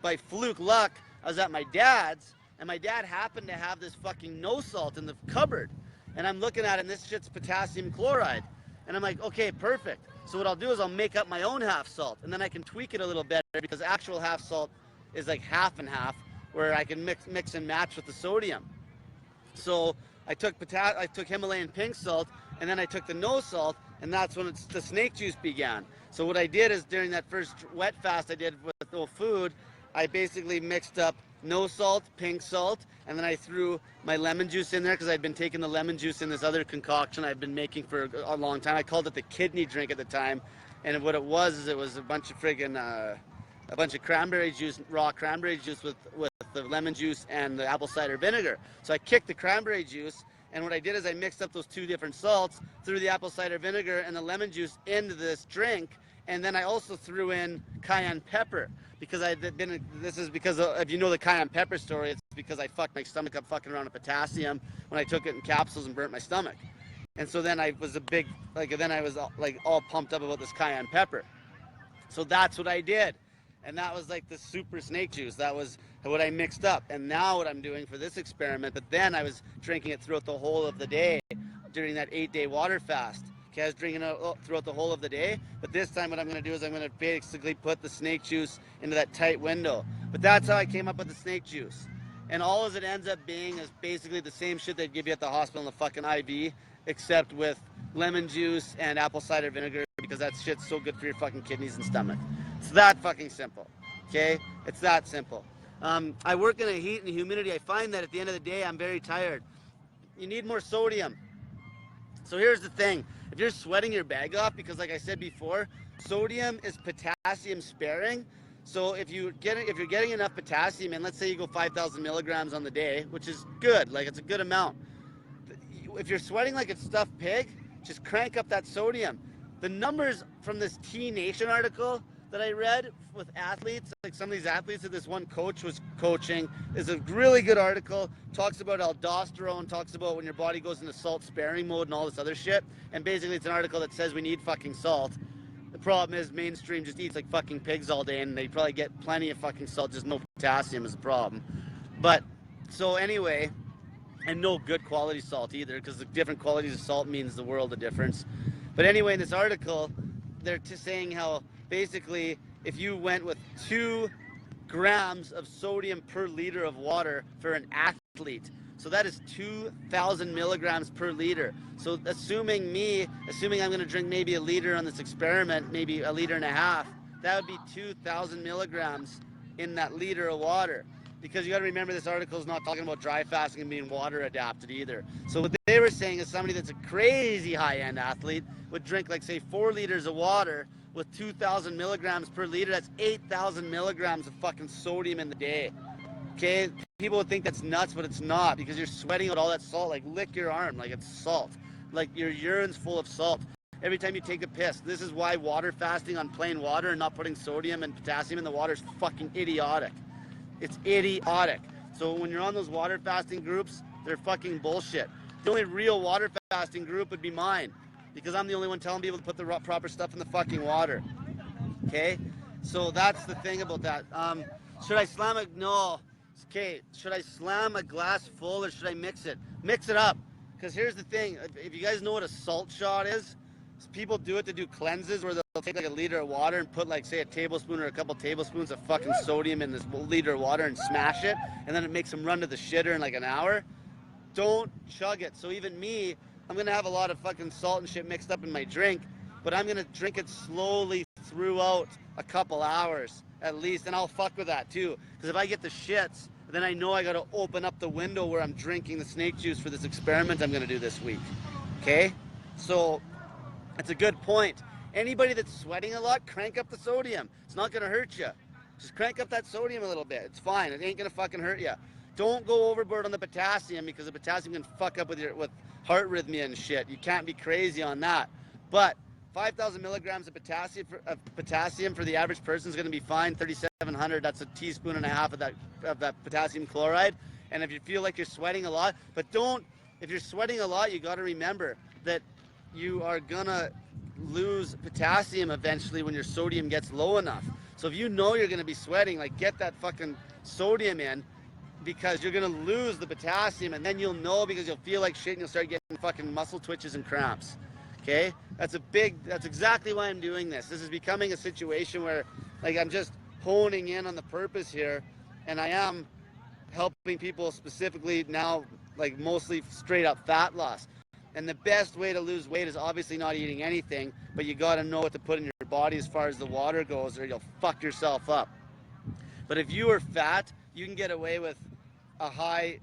by fluke luck, I was at my dad's and my dad happened to have this fucking no salt in the cupboard. And I'm looking at it and this shit's potassium chloride. And I'm like, okay, perfect. So what I'll do is I'll make up my own half salt and then I can tweak it a little better because actual half salt is like half and half where I can mix and match with the sodium. So I took Himalayan pink salt and then I took the no salt and that's when the snake juice began. So what I did is during that first wet fast I did with no food, I basically mixed up no salt, pink salt, and then I threw my lemon juice in there because I'd been taking the lemon juice in this other concoction I've been making for a long time. I called it the kidney drink at the time, and what it was is it was a bunch of cranberry juice, raw cranberry juice with the lemon juice and the apple cider vinegar. So I kicked the cranberry juice, and what I did is I mixed up those two different salts, threw the apple cider vinegar and the lemon juice into this drink, and then I also threw in cayenne pepper because this is because if you know the cayenne pepper story, it's because I fucked my stomach up fucking around with potassium when I took it in capsules and burnt my stomach. And so then I was all pumped up about this cayenne pepper. So that's what I did. And that was like the super snake juice. That was what I mixed up. And now what I'm doing for this experiment, but then I was drinking it throughout the whole of the day during that 8-day water fast. Okay, I was drinking it throughout the whole of the day, but this time what I'm going to do is I'm going to basically put the snake juice into that tight window. But that's how I came up with the snake juice. And all as it ends up being is basically the same shit they'd give you at the hospital in the fucking IV, except with lemon juice and apple cider vinegar, because that shit's so good for your fucking kidneys and stomach. It's that fucking simple. Okay? It's that simple. I work in a heat and humidity. I find that at the end of the day, I'm very tired. You need more sodium. So here's the thing. If you're sweating your bag off, because like I said before, sodium is potassium sparing. So if you're getting enough potassium, and let's say you go 5,000 milligrams on the day, which is good, like it's a good amount. If you're sweating like a stuffed pig, just crank up that sodium. The numbers from this T Nation article that I read with athletes, like some of these athletes that this one coach was coaching, is a really good article. Talks about aldosterone, talks about when your body goes into salt sparing mode and all this other shit. And basically it's an article that says we need fucking salt. The problem is mainstream just eats like fucking pigs all day, and they probably get plenty of fucking salt, just no potassium is the problem. But so anyway, and no good quality salt either, because the different qualities of salt means the world of difference. But anyway, in this article, they're just saying how basically if you went with 2 grams of sodium per liter of water for an athlete, so that is 2,000 milligrams per liter. So assuming I'm going to drink maybe a liter on this experiment, maybe a liter and a half, that would be 2,000 milligrams in that liter of water. Because you got to remember, this article is not talking about dry fasting and being water adapted either. So what they were saying is somebody that's a crazy high-end athlete would drink like say 4 liters of water with 2,000 milligrams per liter. That's 8,000 milligrams of fucking sodium in the day. Okay, people would think that's nuts, but it's not, because you're sweating out all that salt. Like, lick your arm, like it's salt. Like your urine's full of salt. Every time you take a piss. This is why water fasting on plain water and not putting sodium and potassium in the water is fucking idiotic. It's idiotic. So when you're on those water fasting groups, they're fucking bullshit. The only real water fasting group would be mine, because I'm the only one telling people to put the proper stuff in the fucking water. Okay? So that's the thing about that. Should I slam it? No. Okay, should I slam a glass full or should I mix it? Mix it up. Because here's the thing. If you guys know what a salt shot is, people do it to do cleanses where they'll take like a liter of water and put like say a tablespoon or a couple tablespoons of fucking sodium in this liter of water and smash it, and then it makes them run to the shitter in like an hour. Don't chug it. So even me, I'm gonna have a lot of fucking salt and shit mixed up in my drink, but I'm gonna drink it slowly throughout a couple hours at least, and I'll fuck with that too. Because if I get the shits, then I know I gotta open up the window where I'm drinking the snake juice for this experiment I'm gonna do this week. Okay? So that's a good point. Anybody that's sweating a lot, crank up the sodium. It's not gonna hurt you. Just crank up that sodium a little bit. It's fine. It ain't gonna fucking hurt you. Don't go overboard on the potassium, because the potassium can fuck up with heart rhythmia and shit. You can't be crazy on that. But 5,000 milligrams of potassium for the average person is going to be fine. 3,700, that's a teaspoon and a half of that potassium chloride. And if you feel like you're sweating a lot, if you're sweating a lot, you got to remember that you are going to lose potassium eventually when your sodium gets low enough. So if you know you're going to be sweating, like, get that fucking sodium in, because you're going to lose the potassium, and then you'll know, because you'll feel like shit and you'll start getting fucking muscle twitches and cramps. Okay? That's exactly why I'm doing this. This is becoming a situation where, like, I'm just honing in on the purpose here, and I am helping people specifically now, like, mostly straight up fat loss. And the best way to lose weight is obviously not eating anything, but you got to know what to put in your body as far as the water goes, or you'll fuck yourself up. But if you are fat, you can get away with a high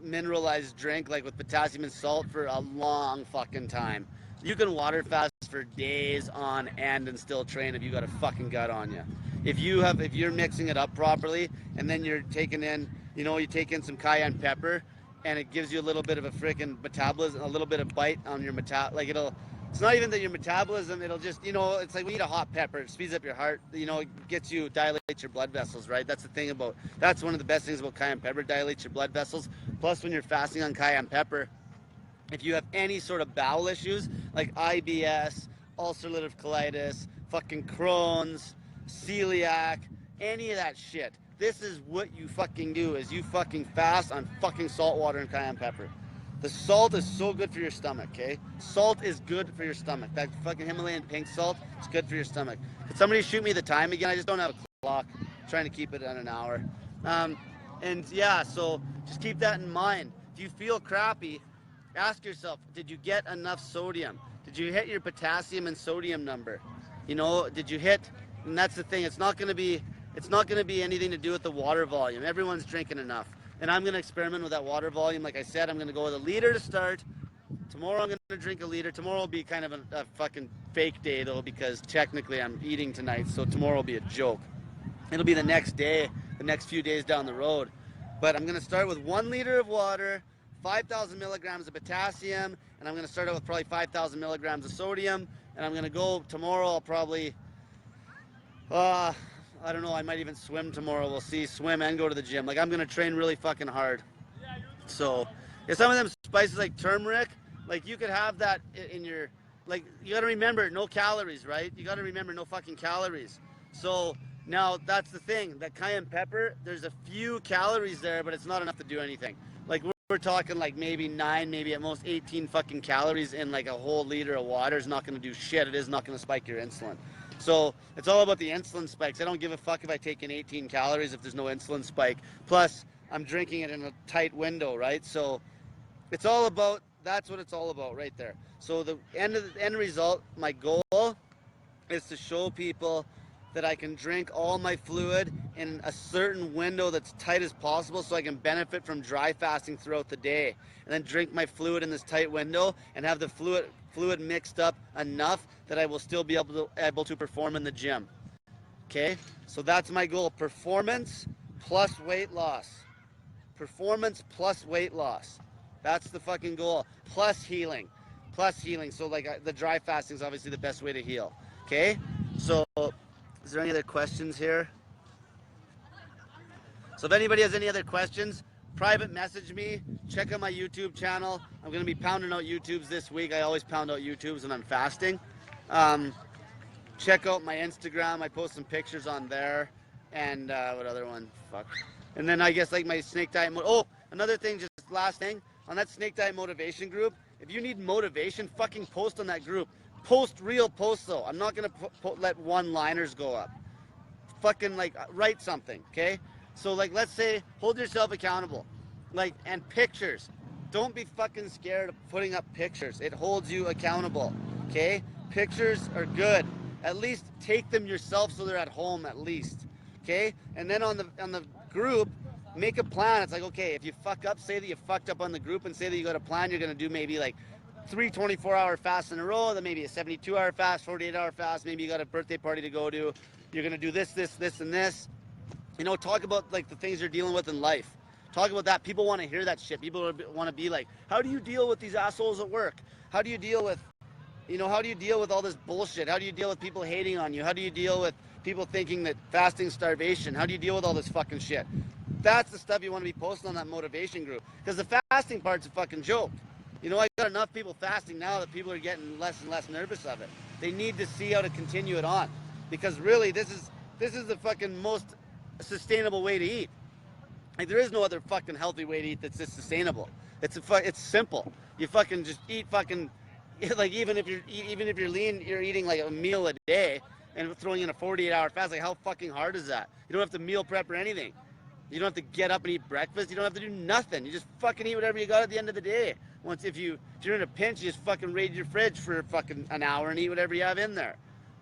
mineralized drink, like with potassium and salt, for a long fucking time. You can water fast for days on end and still train if you got a fucking gut on you. If you're mixing it up properly, and then you're taking in, you take in some cayenne pepper, and it gives you a little bit of a freaking metabolism, a little bit of bite on your it's not even that your metabolism, it'll just, it's like when you eat a hot pepper, it speeds up your heart, it dilates your blood vessels, right? That's one of the best things about cayenne pepper, dilates your blood vessels. Plus, when you're fasting on cayenne pepper, if you have any sort of bowel issues, like IBS, ulcerative colitis, fucking Crohn's, celiac, any of that shit, this is what you fucking do, is you fucking fast on fucking salt water and cayenne pepper. The salt is so good for your stomach, okay? Salt is good for your stomach. That fucking Himalayan pink salt, it's good for your stomach. Could somebody shoot me the time again? I just don't have a clock. I'm trying to keep it at an hour. And yeah, so just keep that in mind. If you feel crappy, ask yourself, did you get enough sodium? Did you hit your potassium and sodium number? You know, did you hit, and that's the thing, it's not gonna be anything to do with the water volume. Everyone's drinking enough. And I'm gonna experiment with that water volume. Like I said, I'm gonna go with a liter to start. Tomorrow I'm gonna drink a liter. Tomorrow will be kind of a fucking fake day though, because technically I'm eating tonight, so tomorrow will be a joke. It'll be the next day, the next few days down the road. But I'm gonna start with 1 liter of water, 5,000 milligrams of potassium, and I'm gonna start out with probably 5,000 milligrams of sodium. And I'm gonna go tomorrow, I'll probably, I don't know, I might even swim tomorrow. We'll see, swim and go to the gym. Like, I'm gonna train really fucking hard. So, yeah, some of them spices like turmeric, like you could have that in your, like, you gotta remember, no calories, right? You gotta remember no fucking calories. So, now that's the thing, that cayenne pepper, there's a few calories there, but it's not enough to do anything. Like, we're talking like maybe 9, maybe at most 18 fucking calories in like a whole liter of water is not gonna do shit. It is not gonna spike your insulin. So it's all about the insulin spikes. I don't give a fuck if I take in 18 calories if there's no insulin spike. Plus, I'm drinking it in a tight window, right? So it's all about, that's what it's all about right there. So the end result, my goal is to show people that I can drink all my fluid in a certain window that's tight as possible so I can benefit from dry fasting throughout the day. And then drink my fluid in this tight window and have the fluid mixed up enough that I will still be able to perform in the gym. Okay? So that's my goal. Performance plus weight loss. Performance plus weight loss. That's the fucking goal. Plus healing. Plus healing. So like the dry fasting is obviously the best way to heal. Okay? So is there any other questions here? So if anybody has any other questions, private message me. Check out my YouTube channel. I'm going to be pounding out YouTubes this week. I always pound out YouTubes when I'm fasting. Check out my Instagram. I post some pictures on there. And what other one? Fuck. And then I guess like my snake diet. Another thing, just last thing. On that snake diet motivation group, if you need motivation, fucking post on that group. Post real posts though. I'm not gonna let one-liners go up. Fucking like write something, okay? So like let's say hold yourself accountable, like, and pictures. Don't be fucking scared of putting up pictures. It holds you accountable, okay? Pictures are good. At least take them yourself so they're at home at least, okay? And then on the group, make a plan. It's like, okay, if you fuck up, say that you fucked up on the group and say that you got a plan. You're gonna do maybe like 3 24-hour fasts in a row, then maybe a 72-hour fast, 48-hour fast, maybe you got a birthday party to go to. You're gonna do this, and this. You know, talk about like the things you're dealing with in life. Talk about that. People want to hear that shit. People want to be like, how do you deal with these assholes at work? How do you deal with, you know, how do you deal with all this bullshit? How do you deal with people hating on you? How do you deal with people thinking that fasting's starvation? How do you deal with all this fucking shit? That's the stuff you want to be posting on that motivation group. Because the fasting part's a fucking joke. You know, I got enough people fasting now that people are getting less and less nervous of it. They need to see how to continue it on, because really, this is the fucking most sustainable way to eat. Like, there is no other fucking healthy way to eat that's just sustainable. It's simple. You fucking just eat fucking, like, even if you're lean, you're eating like a meal a day and throwing in a 48-hour fast. Like, how fucking hard is that? You don't have to meal prep or anything. You don't have to get up and eat breakfast. You don't have to do nothing. You just fucking eat whatever you got at the end of the day. If you're in a pinch, you just fucking raid your fridge for fucking an hour and eat whatever you have in there.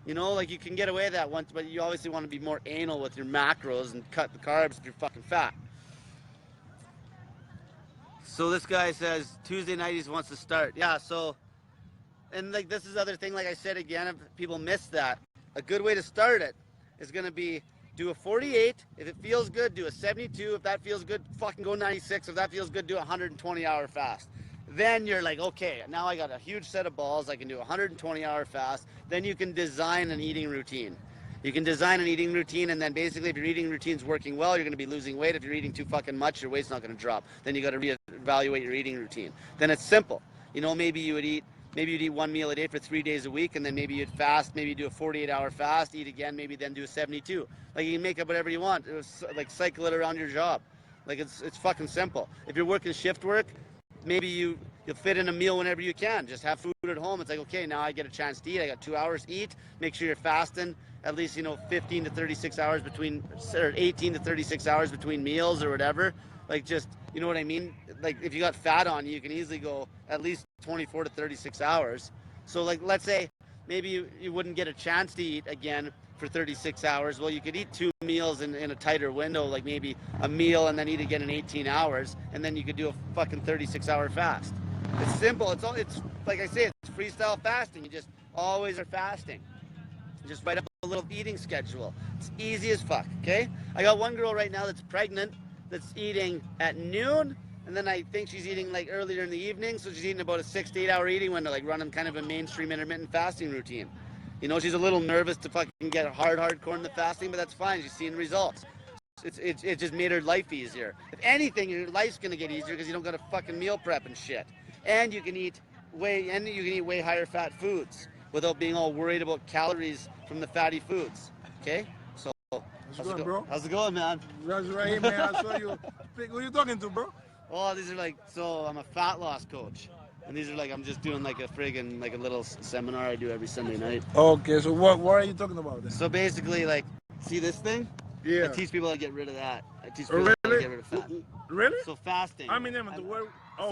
You know, like, you can get away with that once, but you obviously want to be more anal with your macros and cut the carbs if you're fucking fat. So this guy says Tuesday night he wants to start. Yeah, so, and like, this is the other thing, like I said again, if people miss that, a good way to start it is going to be do a 48. If it feels good, do a 72. If that feels good, fucking go 96. If that feels good, do a 120-hour fast. Then you're like, okay, now I got a huge set of balls. I can do a 120-hour fast. Then you can design an eating routine. You can design an eating routine, and then basically if your eating routine's working well, you're going to be losing weight. If you're eating too fucking much, your weight's not going to drop. Then you got to reevaluate your eating routine. Then it's simple. You know, maybe you'd eat 1 meal a day for 3 days a week, and then maybe you'd fast, maybe you do a 48-hour fast, eat again, maybe then do a 72. Like, you can make up whatever you want. It was like, cycle it around your job. Like, it's fucking simple. If you're working shift work, maybe you'll fit in a meal whenever you can. Just have food at home. It's like, okay, now I get a chance to eat. I got 2 hours to eat. Make sure you're fasting at least, 15 to 36 hours between, or 18 to 36 hours between meals or whatever. Like, just, you know what I mean? Like, if you got fat on you, you can easily go at least 24 to 36 hours. So, like, let's say maybe you wouldn't get a chance to eat again for 36 hours. Well, you could eat 2 meals in a tighter window, like maybe a meal and then eat again in 18 hours, and then you could do a fucking 36-hour fast. It's simple. It's like I say, it's freestyle fasting. You just always are fasting. Just write up a little eating schedule. It's easy as fuck, okay? I got one girl right now that's pregnant that's eating at noon, and then I think she's eating like earlier in the evening, so she's eating about a 6 to 8 hour eating window, like running kind of a mainstream intermittent fasting routine. She's a little nervous to fucking get hardcore in the fasting, but that's fine. She's seeing results. It just made her life easier. If anything, your life's gonna get easier because you don't gotta fucking meal prep and shit. And you can eat way higher fat foods without being all worried about calories from the fatty foods. Okay? So How's it going, bro? How's it going, man? That's right here, man. I saw you. Who you talking to, bro? Oh, these are so I'm a fat loss coach. And these are I'm just doing like a friggin' a little seminar I do every Sunday night. Okay, so what are you talking about then? So basically, see this thing? Yeah. I teach people how to get rid of that. I teach people how to get rid of fat. Really? So fasting. I mean,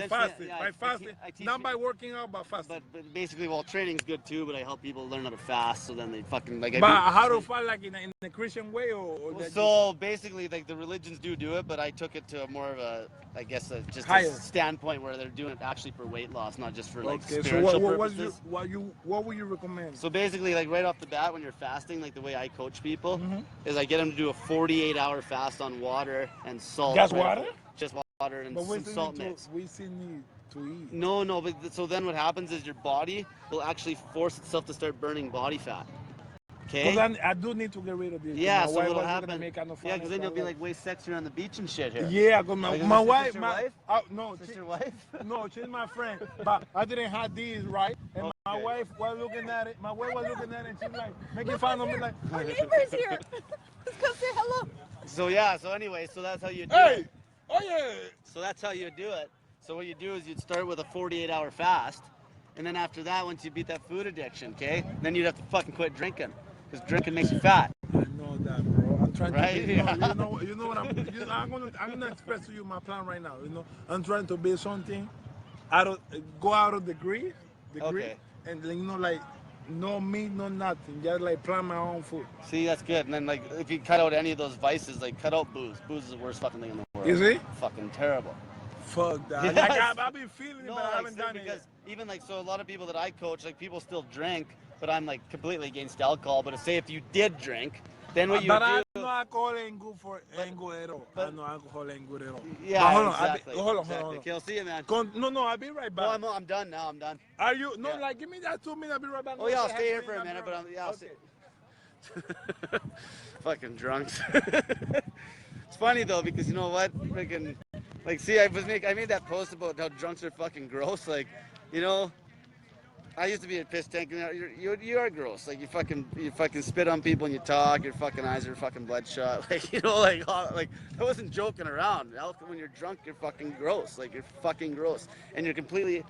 fasting. Yeah, By fasting. I teach Not you- by working out, but fasting. But basically, training's good too, but I help people learn how to fast, so then they fucking But how to fast, like in a Christian way, or that So basically, the religions do it, but I took it to more of a, I guess, just Higher. a standpoint where they're doing it actually for weight loss, not just for okay, so spiritual what purposes. would you recommend? So basically, right off the bat, when you're fasting, the way I coach people is I get them to do a 48-hour fast on water and salt. Just water? Just water and But some salt mix. we still need to eat. No, but so then what happens is your body will actually force itself to start burning body fat. Okay? Because I do need to get rid of this. Yeah, My so wife what'll was happen? gonna make kind of Yeah, fun because of then you'll that, be like- way sexier on the beach and shit here. Yeah, because Like, my is wife, this your wife? no, Is this your wife? no, she's my friend, but I didn't have these right, and my Okay. wife was looking at it. My wife was looking at it, and she's like making fun of me, like, Our neighbor's here. Let's come say hello. So yeah, so anyway, so that's how you do hey, it. oh yeah. So that's how you do it. So what you do is you'd start with a 48-hour fast, and then after that, once you beat that food addiction, okay, then you'd have to fucking quit drinking, because drinking makes you fat. I know that, bro. I'm trying Right? to be, Yeah. you know what I'm gonna express to you my plan right now. I'm trying to build something go out of the grid, Okay. and no meat, no nothing, just plan my own food. See, that's good. And then if you cut out any of those vices, cut out booze. Booze is the worst fucking thing in the world. Is it? Fucking terrible. Fuck that. Yes. I've been feeling it, No, but I haven't done it because yet. even so a lot of people that I coach, people still drink, but I'm completely against alcohol. But say if you did drink, then what you But do. I know alcohol ain't good at all. but- I know alcohol ain't good at all. Yeah, But hold on, exactly. hold on. Exactly. Okay, I'll see you, man. No, I'll be right back. No, I'm done now. I'm done. Are you? No, Yeah. give me that 2 minutes. I'll be right back. Oh yeah, I'll Say stay hi here to for you, a minute, but I'll okay. sit. Fucking drunks. It's funny though because you know what? Freaking, see, I made that post about how drunks are fucking gross. I used to be a piss tank. You are gross. You fucking spit on people and you talk. Your fucking eyes are fucking bloodshot. I wasn't joking around. When you're drunk, you're fucking gross. You're fucking gross, and you're completely.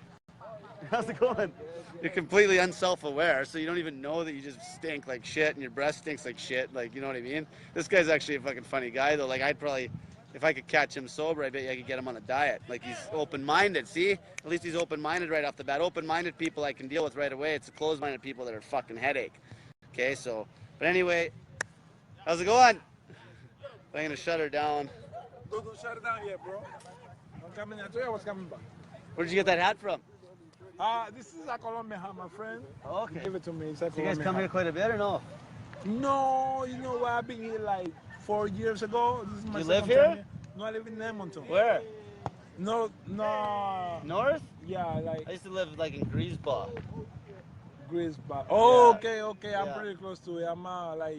How's it going? You're completely unself-aware, so you don't even know that you just stink like shit, and your breath stinks like shit. You know what I mean? This guy's actually a fucking funny guy, though. I'd probably, if I could catch him sober, I bet you I could get him on a diet. He's open-minded. See? At least he's open-minded right off the bat. Open-minded people I can deal with right away. It's the closed-minded people that are fucking headache. Okay, so, but anyway, how's it going? I'm gonna shut her down. Don't shut it down yet, bro. I'm coming. I told you I was coming back. Where'd you get that hat from? This is a Colombian hat, my friend. Okay. Give it to me. It's a So you guys Colombian come here hat. quite a bit or no? No, you know what? I've been here 4 years ago. This is my You live second time here? No, I live in Edmonton. Where? No. North? Yeah, I used to live in Greensboro. Greensboro. Oh, Yeah. okay. I'm Yeah. pretty close to it. I'm I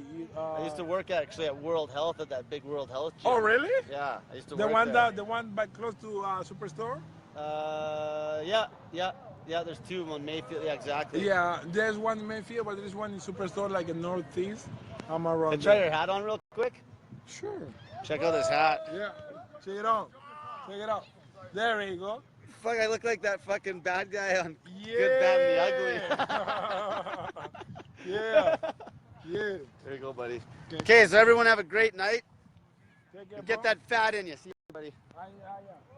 used to work actually at World Health at that big World Health gym. Oh, really? Yeah, I used to The work one there. the one back close to Superstore. Yeah. There's two on Mayfield. Yeah, exactly. Yeah, there's one in Mayfield, but there's one in Superstore, in Northeast. I'm around. Can I try there. your hat on real quick? Sure. Check out this hat. Yeah. Check it out. Check it out. There you go. Fuck, I look like that fucking bad guy on Good, Bad, and the Ugly. Yeah. Yeah. There you go, buddy. Okay. Okay, so everyone have a great night. Take care, Get bro. that fat in you. See you, buddy. Aye, aye, aye.